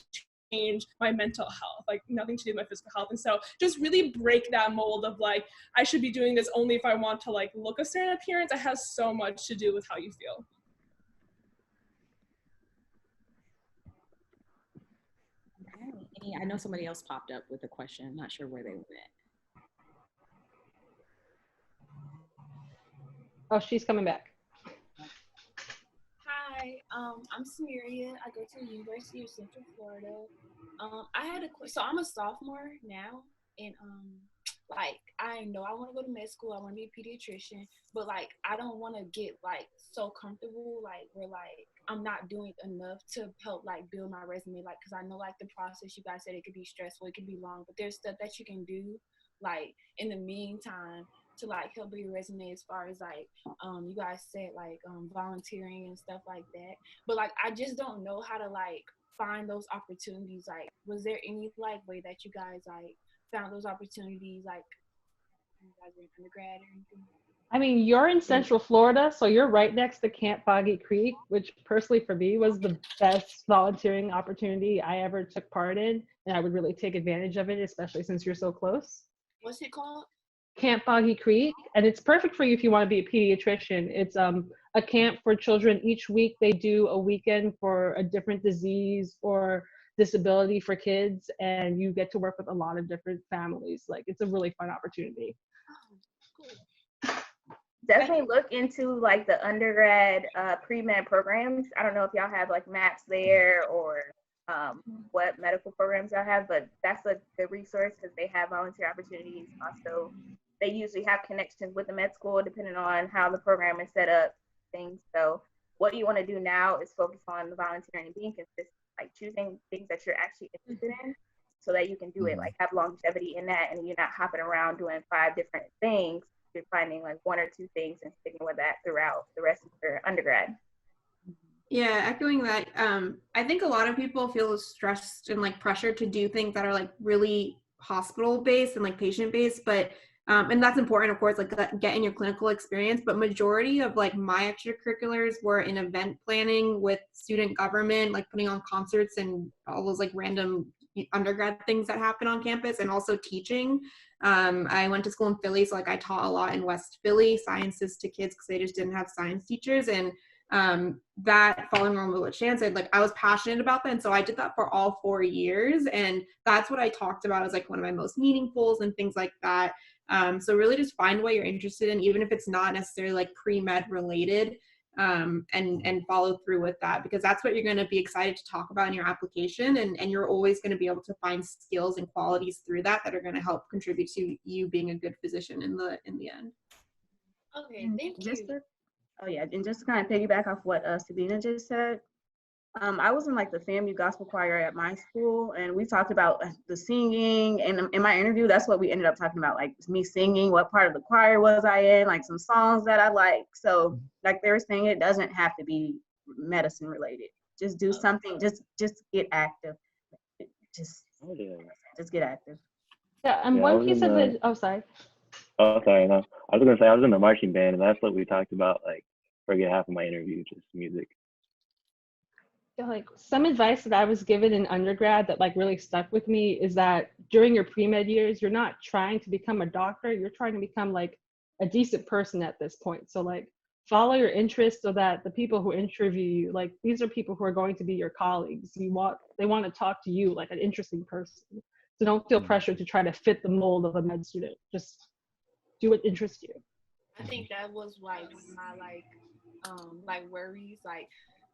change my mental health, like nothing to do with my physical health. And so just really break that mold of like, I should be doing this only if I want to like look a certain appearance. It has so much to do with how you feel. Okay. I know somebody else popped up with a question. I'm not sure where they went. Oh, she's coming back. Hi, I'm Samaria. I go to the University of Central Florida. I had so I'm a sophomore now, and like I know I want to go to med school. I want to be a pediatrician, but like I don't want to get like so comfortable like where like I'm not doing enough to help like build my resume. Like, cause I know like the process you guys said it could be stressful, it could be long, but there's stuff that you can do like in the meantime to like help build your resume as far as like you guys said like volunteering and stuff like that. But like I just don't know how to like find those opportunities. Like, was there any like way that you guys like found those opportunities like when you guys were in undergrad or anything? I mean, you're in Central Florida, so you're right next to Camp Foggy Creek, which personally for me was the best volunteering opportunity I ever took part in, and I would really take advantage of it, especially since you're so close. What's it called? Camp Foggy Creek, and it's perfect for you if you want to be a pediatrician. It's a camp for children. Each week they do a weekend for a different disease or disability for kids, and you get to work with a lot of different families. Like, it's a really fun opportunity. Definitely look into like the undergrad pre-med programs. I don't know if y'all have like maps there or what medical programs y'all have, but that's a good resource because they have volunteer opportunities. Also, they usually have connections with the med school depending on how the program is set up, things. So what you want to do now is focus on the volunteering and being consistent, like choosing things that you're actually interested in so that you can do it, like have longevity in that, and you're not hopping around doing 5 different things. You're finding like 1 or 2 things and sticking with that throughout the rest of your undergrad. Yeah, echoing that, I think a lot of people feel stressed and like pressured to do things that are like really hospital based and like patient based, but and that's important, of course, like getting your clinical experience, but majority of like my extracurriculars were in event planning with student government, like putting on concerts and all those like random undergrad things that happen on campus, and also teaching. I went to school in Philly, so like I taught a lot in West Philly, sciences to kids because they just didn't have science teachers, and that following on what Shan said, like I was passionate about that. And so I did that for all 4 years. And that's what I talked about as like one of my most meaningfuls and things like that. So really just find what you're interested in, even if it's not necessarily like pre-med related, and follow through with that, because that's what you're going to be excited to talk about in your application. And you're always going to be able to find skills and qualities through that are going to help contribute to you being a good physician in the end. Okay, thank you. Oh yeah, and just to kind of piggyback off what Sabina just said, I was in like the FAMU gospel choir at my school, and we talked about the singing. And in my interview, that's what we ended up talking about, like me singing, what part of the choir was I in, like some songs that I like. So like they were saying, it doesn't have to be medicine related. Just do something. Just get active. Just get active. Yeah, and one piece of it. Oh, sorry. Oh, sorry. No, I was gonna say I was in the marching band, and that's what we talked about. Like, forget half of my interview, just music. Yeah, like some advice that I was given in undergrad that like really stuck with me is that during your pre-med years, you're not trying to become a doctor. You're trying to become like a decent person at this point. So like follow your interests so that the people who interview you, like these are people who are going to be your colleagues. They want to talk to you like an interesting person. So don't feel pressure to try to fit the mold of a med student. Just do what interests you. I think that was like my like worries. Like,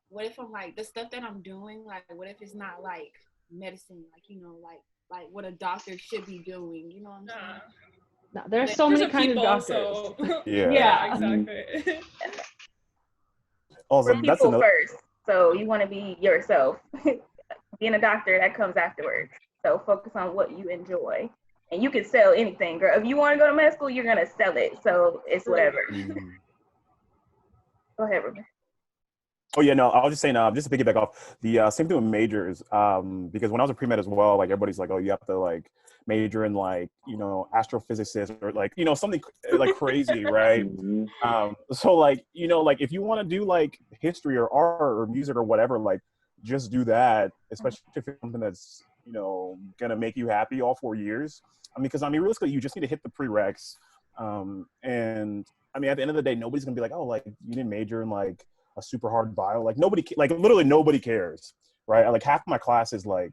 what if I'm like the stuff that I'm doing? Like, what if it's not like medicine? Like, you know, like what a doctor should be doing. You know what I'm saying? No, there's so many kinds of doctors. So. Yeah, exactly. Also, We're that's people another. first, so you want to be yourself. Being a doctor, that comes afterwards. So focus on what you enjoy. And you can sell anything, girl. If you want to go to med school, you're going to sell it. So it's whatever. Go ahead, Reuben. Oh yeah, no, I was just saying, just to piggyback off the same thing with majors, because when I was a pre-med as well, like everybody's like, oh, you have to like major in like, you know, astrophysicist or like, you know, something like crazy, right? So like, you know, like if you want to do like history or art or music or whatever, like just do that, especially if it's something that's, you know, gonna make you happy all 4 years. I mean, because I mean, realistically, you just need to hit the prereqs, and I mean, at the end of the day, nobody's gonna be like, oh, like you didn't major in like a super hard bio. Like nobody, like literally nobody cares, right? Like half of my class is like,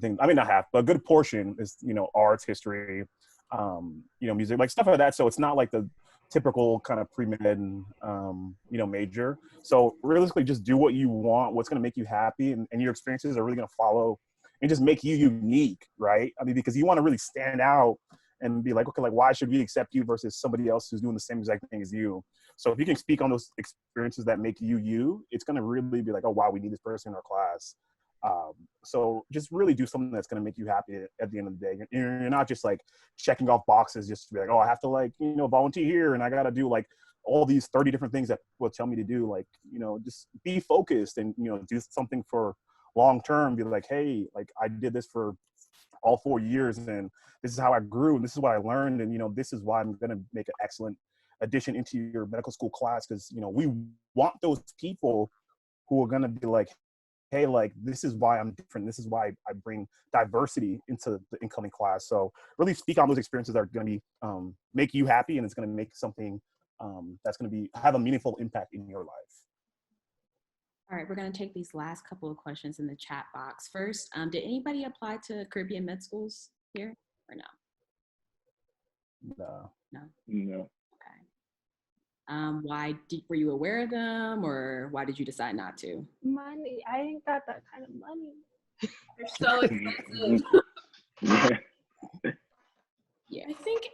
I mean not half, but a good portion is, you know, arts, history, you know, music, like stuff like that. So it's not like the typical kind of pre-med, you know, major. So realistically, just do what you want, what's gonna make you happy, and your experiences are really gonna follow and just make you unique, right? I mean, because you want to really stand out and be like, okay, like why should we accept you versus somebody else who's doing the same exact thing as you? So if you can speak on those experiences that make you you, it's going to really be like, oh wow, we need this person in our class. So just really do something that's going to make you happy at the end of the day. You're not just like checking off boxes just to be like, oh, I have to like, you know, volunteer here and I got to do like all these 30 different things that will tell me to do. Like, you know, just be focused and, you know, do something for long term. Be like, hey, like I did this for all 4 years and this is how I grew and this is what I learned, and you know, this is why I'm going to make an excellent addition into your medical school class, because you know, we want those people who are going to be like, hey, like this is why I'm different, this is why I bring diversity into the incoming class. So really speak on those experiences that are going to be make you happy, and it's going to make something that's going to be have a meaningful impact in your life. All right, we're going to take these last couple of questions in the chat box. First, did anybody apply to Caribbean med schools here or no? No. No. No. Why were you aware of them, or why did you decide not to? Money. I ain't got that kind of money. They're so expensive. Yeah. I think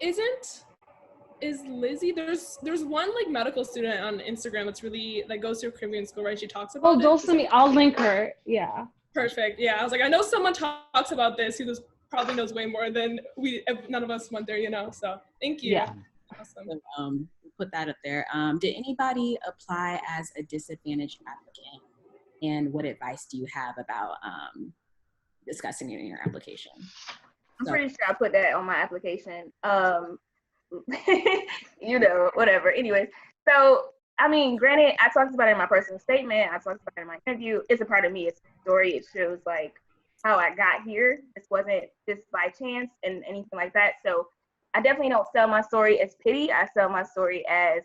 is Lizzie, there's one like medical student on Instagram that's really that goes to a Caribbean school, right? She talks about Dulcimi, I'll link her. Yeah. Perfect. Yeah, I was like, I know someone talks about this who probably knows way more than none of us went there, you know. So thank you. Yeah. Awesome. So, put that up there. Did anybody apply as a disadvantaged applicant? And what advice do you have about discussing it in your application? I'm pretty sure I put that on my application. You know, whatever. Anyways, so I mean, granted, I talked about it in my personal statement. I talked about it in my interview. It's a part of me. It's a story. It shows like how I got here. This wasn't just by chance and anything like that. So I definitely don't sell my story as pity. I sell my story as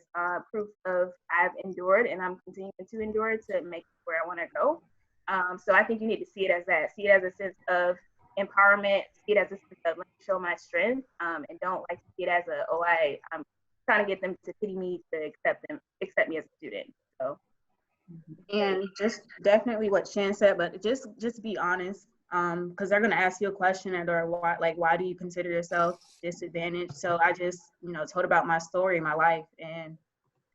proof of I've endured and I'm continuing to endure to make it where I want to go. So I think you need to see it as that. See it as a sense of empowerment. See it as a sense of, let me show my strength, and don't like see it as I'm trying to get them to pity me to accept me as a student. So. And just definitely what Shan said, but just be honest, because they're gonna ask you a question or why do you consider yourself disadvantaged? So I just told about my story, my life, and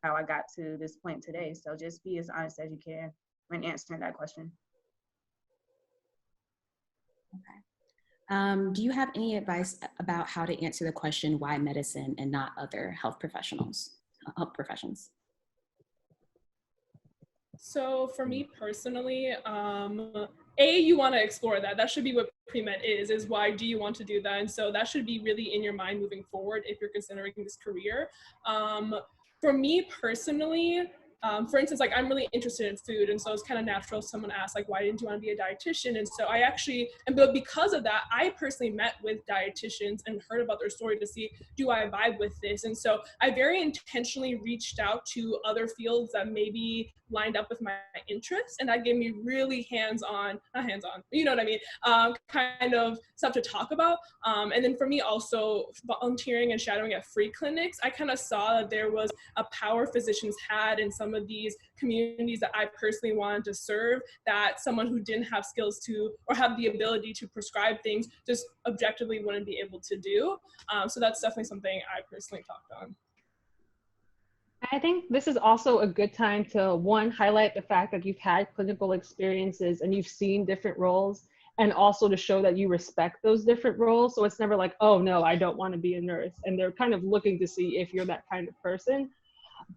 how I got to this point today. So just be as honest as you can when answering that question. Okay. Do you have any advice about how to answer the question, why medicine and not other health professions? So for me personally, you want to explore that. That should be what pre-med is why do you want to do that? And so that should be really in your mind moving forward if you're considering this career. For me personally, for instance, like I'm really interested in food, and so it's kind of natural someone asked, like, why didn't you want to be a dietitian? And so I actually, but because of that, I personally met with dietitians and heard about their story to see, do I vibe with this? And so I very intentionally reached out to other fields that maybe lined up with my interests, and that gave me really not hands-on, you know what I mean, kind of stuff to talk about. And then for me also, volunteering and shadowing at free clinics, I kind of saw that there was a power physicians had in some of these communities that I personally wanted to serve, that someone who didn't have skills to or have the ability to prescribe things just objectively wouldn't be able to do. So that's definitely something I personally talked on. I think this is also a good time to, one, highlight the fact that you've had clinical experiences and you've seen different roles, and also to show that you respect those different roles. So it's never like, oh no, I don't want to be a nurse. And they're kind of looking to see if you're that kind of person.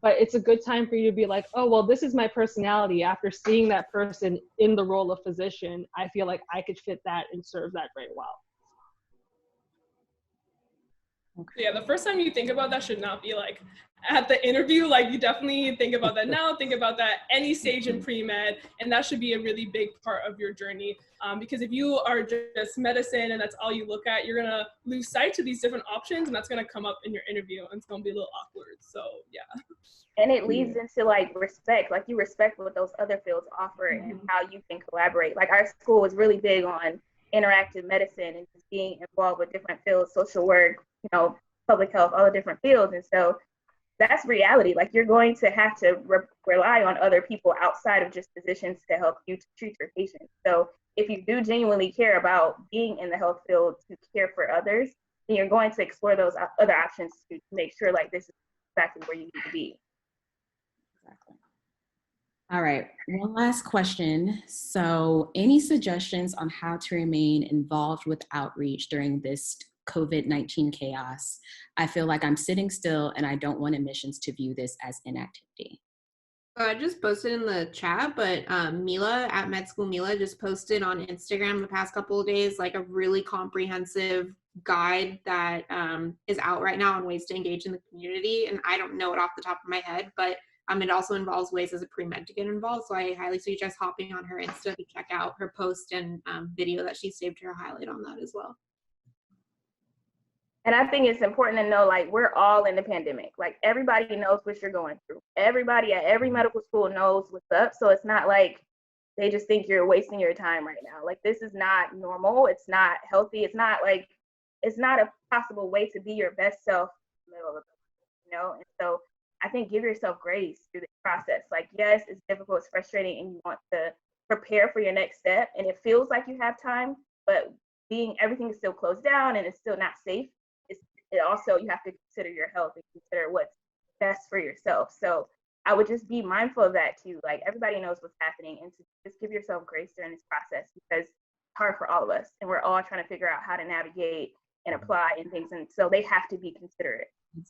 But it's a good time for you to be like, oh, well, this is my personality. After seeing that person in the role of physician, I feel like I could fit that and serve that very well. Okay. Yeah, the first time you think about that should not be like at the interview. Like you definitely think about that now, think about that any stage in pre-med, and that should be a really big part of your journey. Because if you are just medicine and that's all you look at, you're gonna lose sight to these different options, and that's gonna come up in your interview and it's gonna be a little awkward. So yeah. And it leads into like respect, like you respect what those other fields offer and how you can collaborate. Like our school was really big on interactive medicine and just being involved with different fields, social work, public health, all the different fields. And so that's reality. Like you're going to have to rely on other people outside of just physicians to help you to treat your patients. So if you do genuinely care about being in the health field to care for others, then you're going to explore those other options to make sure like this is exactly where you need to be. Exactly. All right, one last question. So any suggestions on how to remain involved with outreach during this COVID-19 chaos? I feel like I'm sitting still and I don't want admissions to view this as inactivity. I just posted in the chat, but Mila at Med School Mila just posted on Instagram the past couple of days like a really comprehensive guide that is out right now on ways to engage in the community. And I don't know it off the top of my head, but it also involves ways as a pre-med to get involved. So I highly suggest hopping on her Insta to check out her post and video that she saved her highlight on that as well. And I think it's important to know, like, we're all in the pandemic. Like, everybody knows what you're going through. Everybody at every medical school knows what's up. So it's not like they just think you're wasting your time right now. Like, this is not normal. It's not healthy. It's not a possible way to be your best self in the middle of it, And so I think give yourself grace through the process. Like, yes, it's difficult, it's frustrating, and you want to prepare for your next step. And it feels like you have time, but everything is still closed down and it's still not safe. Also, you have to consider your health and consider what's best for yourself. So I would just be mindful of that too. Like, everybody knows what's happening, and to just give yourself grace during this process, because it's hard for all of us and we're all trying to figure out how to navigate and apply and things. And so they have to be considerate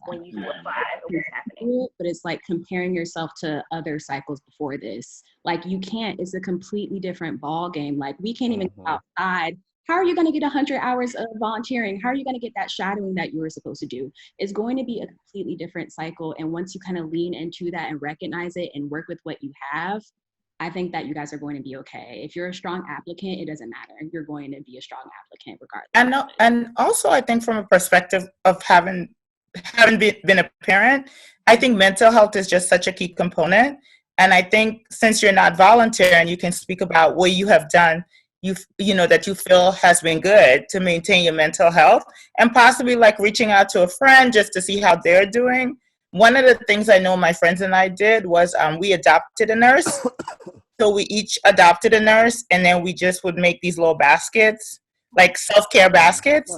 when you apply what's happening. But it's like comparing yourself to other cycles before this. Like, you can't, it's a completely different ball game. Like, we can't even go outside. How are you going to get 100 hours of volunteering? How are you going to get that shadowing that you were supposed to do? It's going to be a completely different cycle. And once you kind of lean into that and recognize it and work with what you have, I think that you guys are going to be okay. If you're a strong applicant, it doesn't matter. You're going to be a strong applicant regardless. And also, I think from a perspective of having been a parent, I think mental health is just such a key component. And I think since you're not volunteering, you can speak about what you have done, you know, that you feel has been good to maintain your mental health, and possibly like reaching out to a friend just to see how they're doing. One of the things I know my friends and I did was we adopted a nurse. So we each adopted a nurse, and then we just would make these little baskets, like self-care baskets.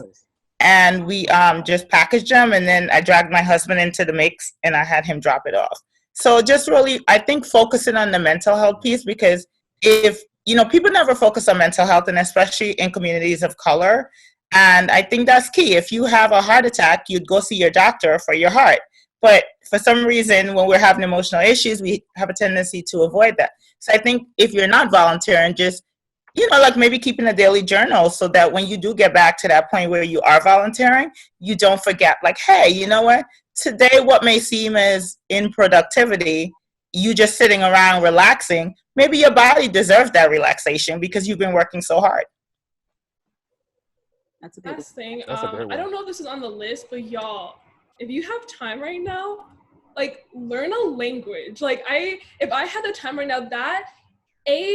And we just packaged them, and then I dragged my husband into the mix, and I had him drop it off. So just really, I think focusing on the mental health piece, because if, you know, people never focus on mental health, and especially in communities of color. And I think that's key. If you have a heart attack, you'd go see your doctor for your heart. But for some reason, when we're having emotional issues, we have a tendency to avoid that. So I think if you're not volunteering, just, you know, like maybe keeping a daily journal so that when you do get back to that point where you are volunteering, you don't forget, like, hey, you know what? Today, what may seem as in-productivity, you just sitting around relaxing, maybe your body deserves that relaxation because you've been working so hard. That's a good Last thing, That's a great I one. don't know if this is on the list, but y'all, if you have time right now, like learn a language. Like if I had the time right now, that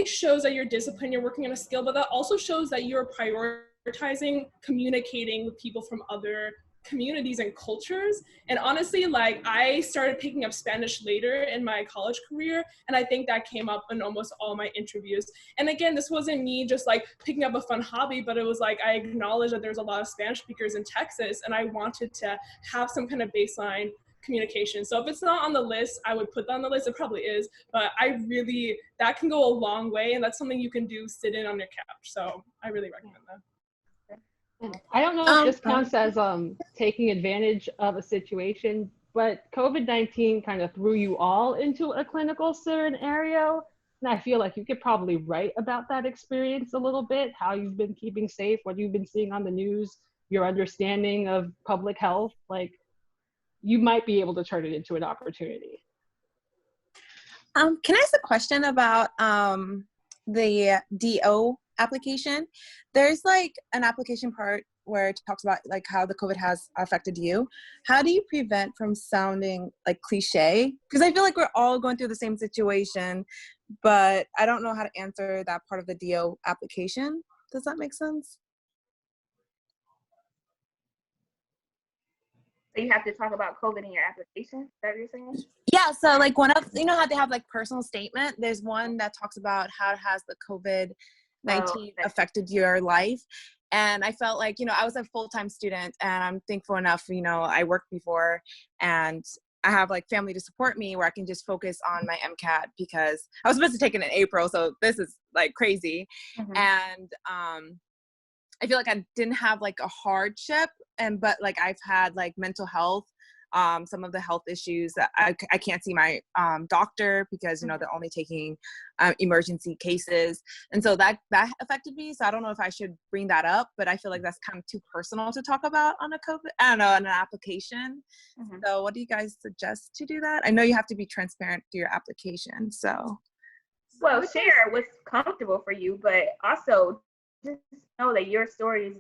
shows that you're disciplined, you're working on a skill, but that also shows that you're prioritizing communicating with people from other communities and cultures. And honestly, like I started picking up Spanish later in my college career, and I think that came up in almost all my interviews. And again, this wasn't me just like picking up a fun hobby, but it was like I acknowledged that there's a lot of Spanish speakers in Texas, and I wanted to have some kind of baseline communication. So if it's not on the list, I would put that on the list. It probably is, but that can go a long way, and that's something you can do sitting on your couch. So I really recommend that. I don't know if this counts as taking advantage of a situation, but COVID-19 kind of threw you all into a clinical scenario. And I feel like you could probably write about that experience a little bit, how you've been keeping safe, what you've been seeing on the news, your understanding of public health. Like, you might be able to turn it into an opportunity. Can I ask a question about the DO application? There's like an application part where it talks about like how the COVID has affected you. How do you prevent from sounding like cliche? Because I feel like we're all going through the same situation, but I don't know how to answer that part of the DO application. Does that make sense? So you have to talk about COVID in your application? Is that what you're saying? Yeah, so like one of, you know how they have like personal statement? There's one that talks about how has the COVID-19 affected your life. And I felt like, you know, I was a full-time student, and I'm thankful enough, you know, I worked before, and I have like family to support me where I can just focus on my MCAT, because I was supposed to take it in April, so this is like crazy. Mm-hmm. And I feel like I didn't have like a hardship, but like I've had like mental health, some of the health issues that I can't see my doctor because, you know, they're only taking emergency cases. And so that affected me. So I don't know if I should bring that up, but I feel like that's kind of too personal to talk about on a COVID, I don't know, on an application. Mm-hmm. So what do you guys suggest to do that? I know you have to be transparent through your application, so. Well, share what's comfortable for you, but also just know that your story is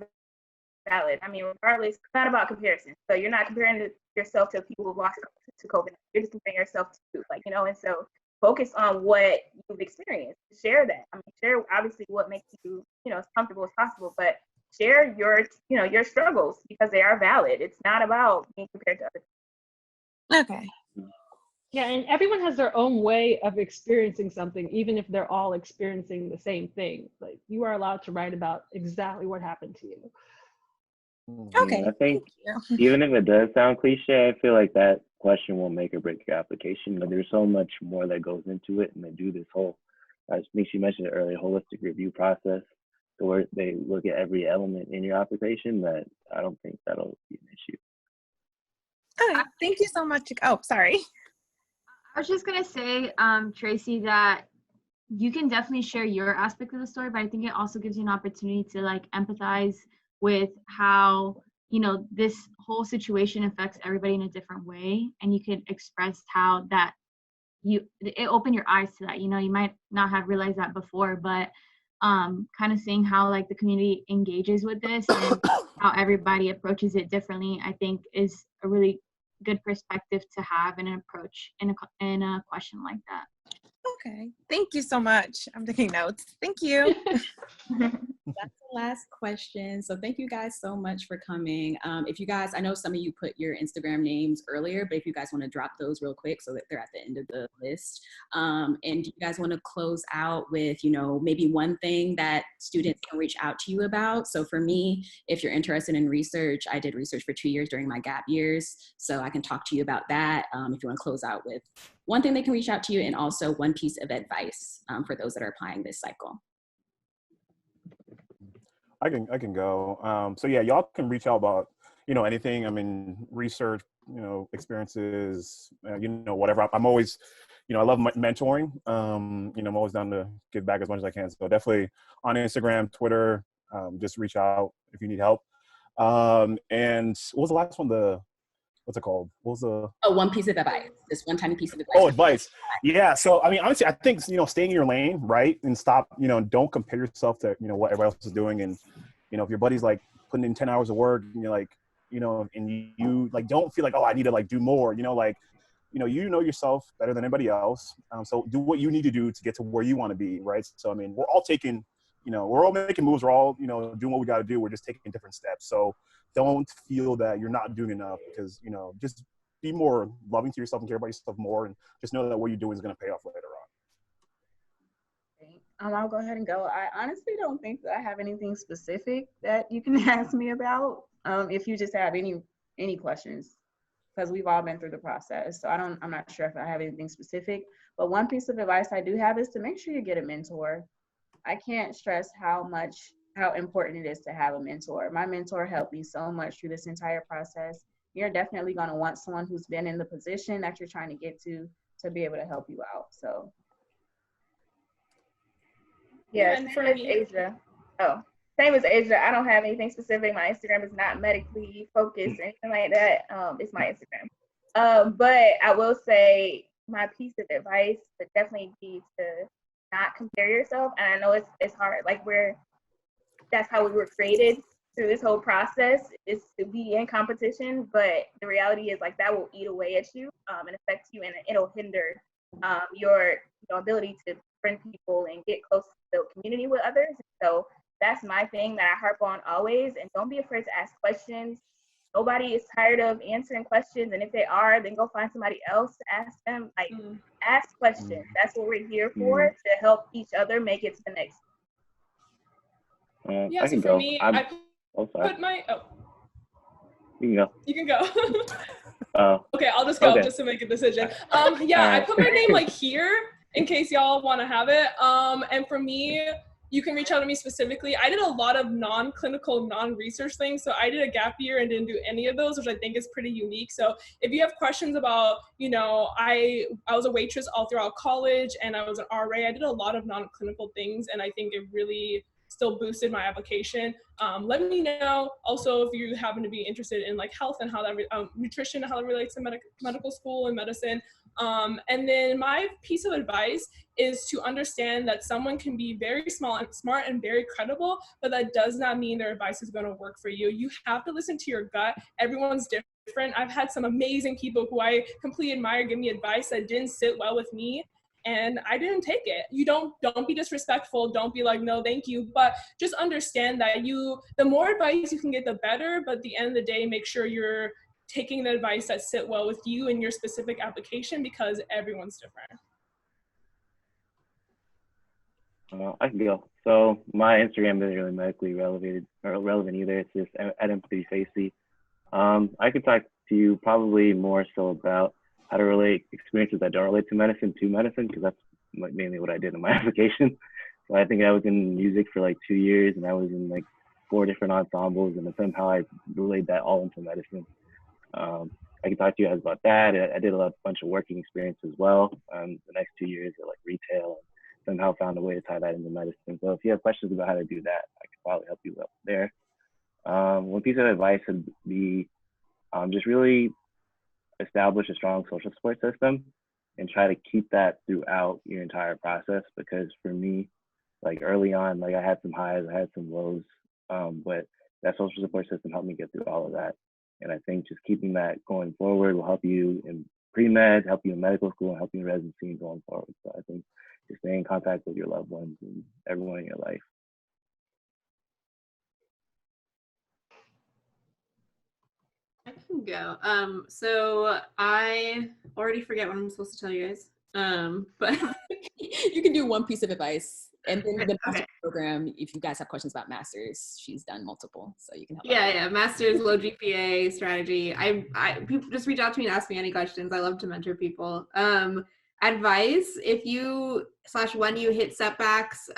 valid. I mean, regardless, it's not about comparison. So you're not comparing yourself to people who've lost to COVID. You're just comparing yourself to, like, you know, and so focus on what you've experienced. Share that. I mean, share obviously what makes you, you know, as comfortable as possible, but share your, you know, your struggles because they are valid. It's not about being compared to other people. Okay. Yeah, and everyone has their own way of experiencing something, even if they're all experiencing the same thing. Like, you are allowed to write about exactly what happened to you. Okay. I think even if it does sound cliche, I feel like that question won't make or break your application. But there's so much more that goes into it, and they do this whole, I think she mentioned it earlier, holistic review process, so where they look at every element in your application. That I don't think that'll be an issue. All right. Thank you so much. Oh, sorry. I was just gonna say, Tracy, that you can definitely share your aspect of the story, but I think it also gives you an opportunity to like empathize with how, you know, this whole situation affects everybody in a different way, and you can express how that it opened your eyes to that. You know, you might not have realized that before, but kind of seeing how like the community engages with this and how everybody approaches it differently, I think is a really good perspective to have and an approach in a question like that. Okay, thank you so much. I'm taking notes. Thank you. That's the last question. So thank you guys so much for coming. If you guys, I know some of you put your Instagram names earlier, but if you guys want to drop those real quick so that they're at the end of the list. And do you guys want to close out with, you know, maybe one thing that students can reach out to you about? So for me, if you're interested in research, I did research for 2 years during my gap years. So I can talk to you about that if you want to close out with one thing they can reach out to you, and also one piece of advice for those that are applying this cycle. I can go. So yeah, y'all can reach out about, you know, anything. I mean, research, you know, experiences, you know, whatever. I'm always, you know, I love mentoring. You know, I'm always down to give back as much as I can. So definitely on Instagram, Twitter, just reach out if you need help. And what was the last one? What's it called? What was the? Oh, one piece of advice. This one tiny piece of advice. Oh, advice. Yeah. So, I mean, honestly, I think, you know, staying in your lane, right? And stop, you know, don't compare yourself to, you know, what everybody else is doing. And, you know, if your buddy's like putting in 10 hours of work and you're like, you know, and you like, don't feel like, oh, I need to like do more, you know, like, you know yourself better than anybody else. So do what you need to do to get to where you want to be. Right. So, I mean, we're all taking, you know, we're all making moves. We're all, you know, doing what we got to do. We're just taking different steps. So don't feel that you're not doing enough, because, you know, just be more loving to yourself and care about yourself more, and just know that what you're doing is going to pay off later on. I'll go ahead and go. I honestly don't think that I have anything specific that you can ask me about. If you just have any questions, because we've all been through the process. So I'm not sure if I have anything specific, but one piece of advice I do have is to make sure you get a mentor. I can't stress how important it is to have a mentor. My mentor helped me so much through this entire process. You're definitely going to want someone who's been in the position that you're trying to get to be able to help you out. So yeah, and for me, Azjaah. Oh, same as Azjaah. I don't have anything specific. My Instagram is not medically focused or anything like that. It's my Instagram. But I will say my piece of advice would definitely be to not compare yourself. And I know it's hard. Like that's how we were created through this whole process, is to be in competition. But the reality is, like, that will eat away at you and affect you, and it'll hinder your ability to befriend people and get close to the community with others. So that's my thing that I harp on always. And don't be afraid to ask questions. Nobody is tired of answering questions, and if they are, then go find somebody else to ask them. Like, ask questions. That's what we're here for, to help each other make it to the next. Yeah, I can so go. for me, I put my, You can go. You can go. Okay, I'll just go just to make a decision. Yeah, I put my name like here in case y'all want to have it. And for me, you can reach out to me specifically. I did a lot of non-clinical, non-research things. So I did a gap year and didn't do any of those, which I think is pretty unique. So if you have questions about, you know, I was a waitress all throughout college and I was an RA. I did a lot of non-clinical things, and I think it really still boosted my application. Let me know also if you happen to be interested in like health and how that nutrition, how it relates to medical school and medicine. And then my piece of advice is to understand that someone can be very smart and very credible, but that does not mean their advice is going to work for you. You have to listen to your gut. Everyone's different. I've had some amazing people who I completely admire give me advice that didn't sit well with me, and I didn't take it. You don't be disrespectful. Don't be like, no, thank you. But just understand that the more advice you can get, the better. But at the end of the day, make sure you're taking the advice that sit well with you and your specific application, because everyone's different. I can go. So my Instagram isn't really medically relevant either. It's just at M3Facey. I could talk to you probably more so about how to relate experiences that don't relate to medicine, because that's mainly what I did in my application. So I think I was in music for like 2 years, and I was in like 4 different ensembles, and somehow I relayed that all into medicine. I can talk to you guys about that. I did a bunch of working experience as well. The next 2 years at like retail, and somehow found a way to tie that into medicine. So if you have questions about how to do that, I can probably help you out there. One piece of advice would be just really establish a strong social support system. and try to keep that throughout your entire process. Because for me, like early on, like I had some highs, I had some lows, but that social support system helped me get through all of that. And I think just keeping that going forward will help you in pre-med, help you in medical school, and help you in residency going forward. So I think just stay in contact with your loved ones and everyone in your life. I can go. So I already forget what I'm supposed to tell you guys. But you can do one piece of advice, and then the master's okay. program. If you guys have questions about masters, she's done multiple, so you can help. Yeah, master's, low GPA strategy. I people just reach out to me and ask me any questions. I love to mentor people. Advice: if you / when you hit setbacks,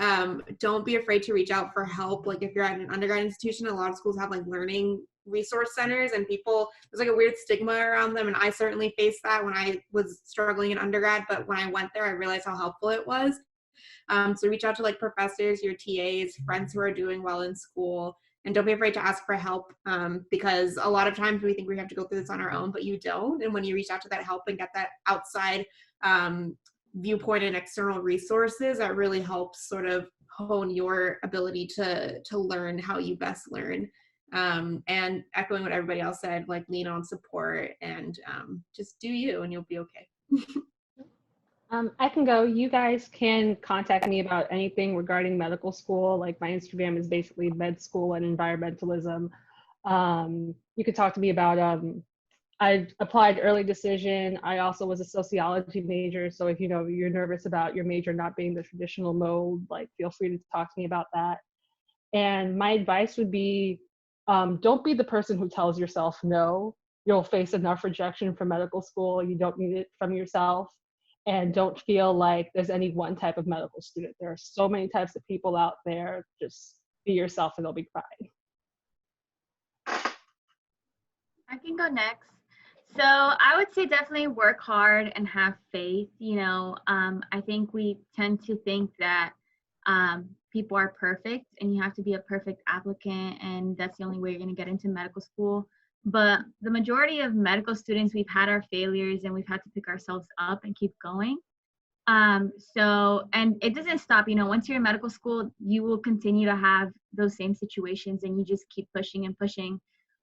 don't be afraid to reach out for help. Like if you're at an undergrad institution, a lot of schools have like learning resource centers, and people, there's like a weird stigma around them, and I certainly faced that when I was struggling in undergrad, but when I went there I realized how helpful it was. So reach out to like professors, your TAs, friends who are doing well in school, and don't be afraid to ask for help, because a lot of times we think we have to go through this on our own, but you don't. And when you reach out to that help and get that outside viewpoint and external resources, that really helps sort of hone your ability to learn how you best learn. And echoing what everybody else said, like lean on support and just do you and you'll be okay. I can go. You guys can contact me about anything regarding medical school. Like my Instagram is basically med school and environmentalism. You could talk to me about, I applied early decision. I also was a sociology major. So if you're nervous about your major not being the traditional mode, like feel free to talk to me about that. And my advice would be, don't be the person who tells yourself no. You'll face enough rejection from medical school. You don't need it from yourself. And don't feel like there's any one type of medical student. There are so many types of people out there. Just be yourself and they'll be fine. I can go next. So I would say definitely work hard and have faith. I think we tend to think that people are perfect and you have to be a perfect applicant and that's the only way you're going to get into medical school. But the majority of medical students, we've had our failures and we've had to pick ourselves up and keep going. And it doesn't stop, once you're in medical school, you will continue to have those same situations and you just keep pushing and pushing.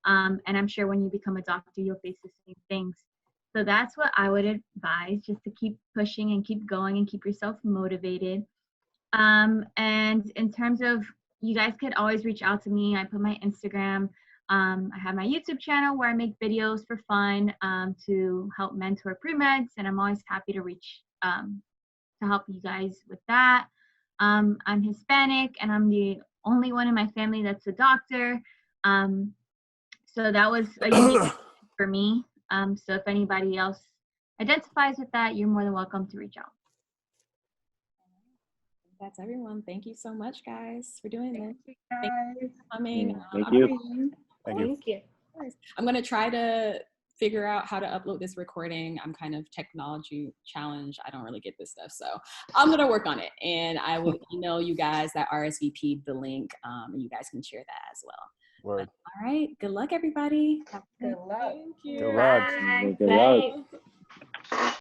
And I'm sure when you become a doctor, you'll face the same things. So that's what I would advise, just to keep pushing and keep going and keep yourself motivated. And in terms of, you guys could always reach out to me. I put my Instagram. I have my YouTube channel where I make videos for fun to help mentor pre-meds, and I'm always happy to reach to help you guys with that. I'm Hispanic, and I'm the only one in my family that's a doctor. So that was a unique for me. So if anybody else identifies with that, you're more than welcome to reach out. That's everyone. Thank you so much, guys, for doing this. Thank you for coming. Thank you. Thank you. I'm going to try to figure out how to upload this recording. I'm kind of technology challenged. I don't really get this stuff. So I'm going to work on it. And I will email you guys that RSVP the link. And you guys can share that as well. Word. All right. Good luck, everybody. Good luck. Thank you. Good luck. Good luck.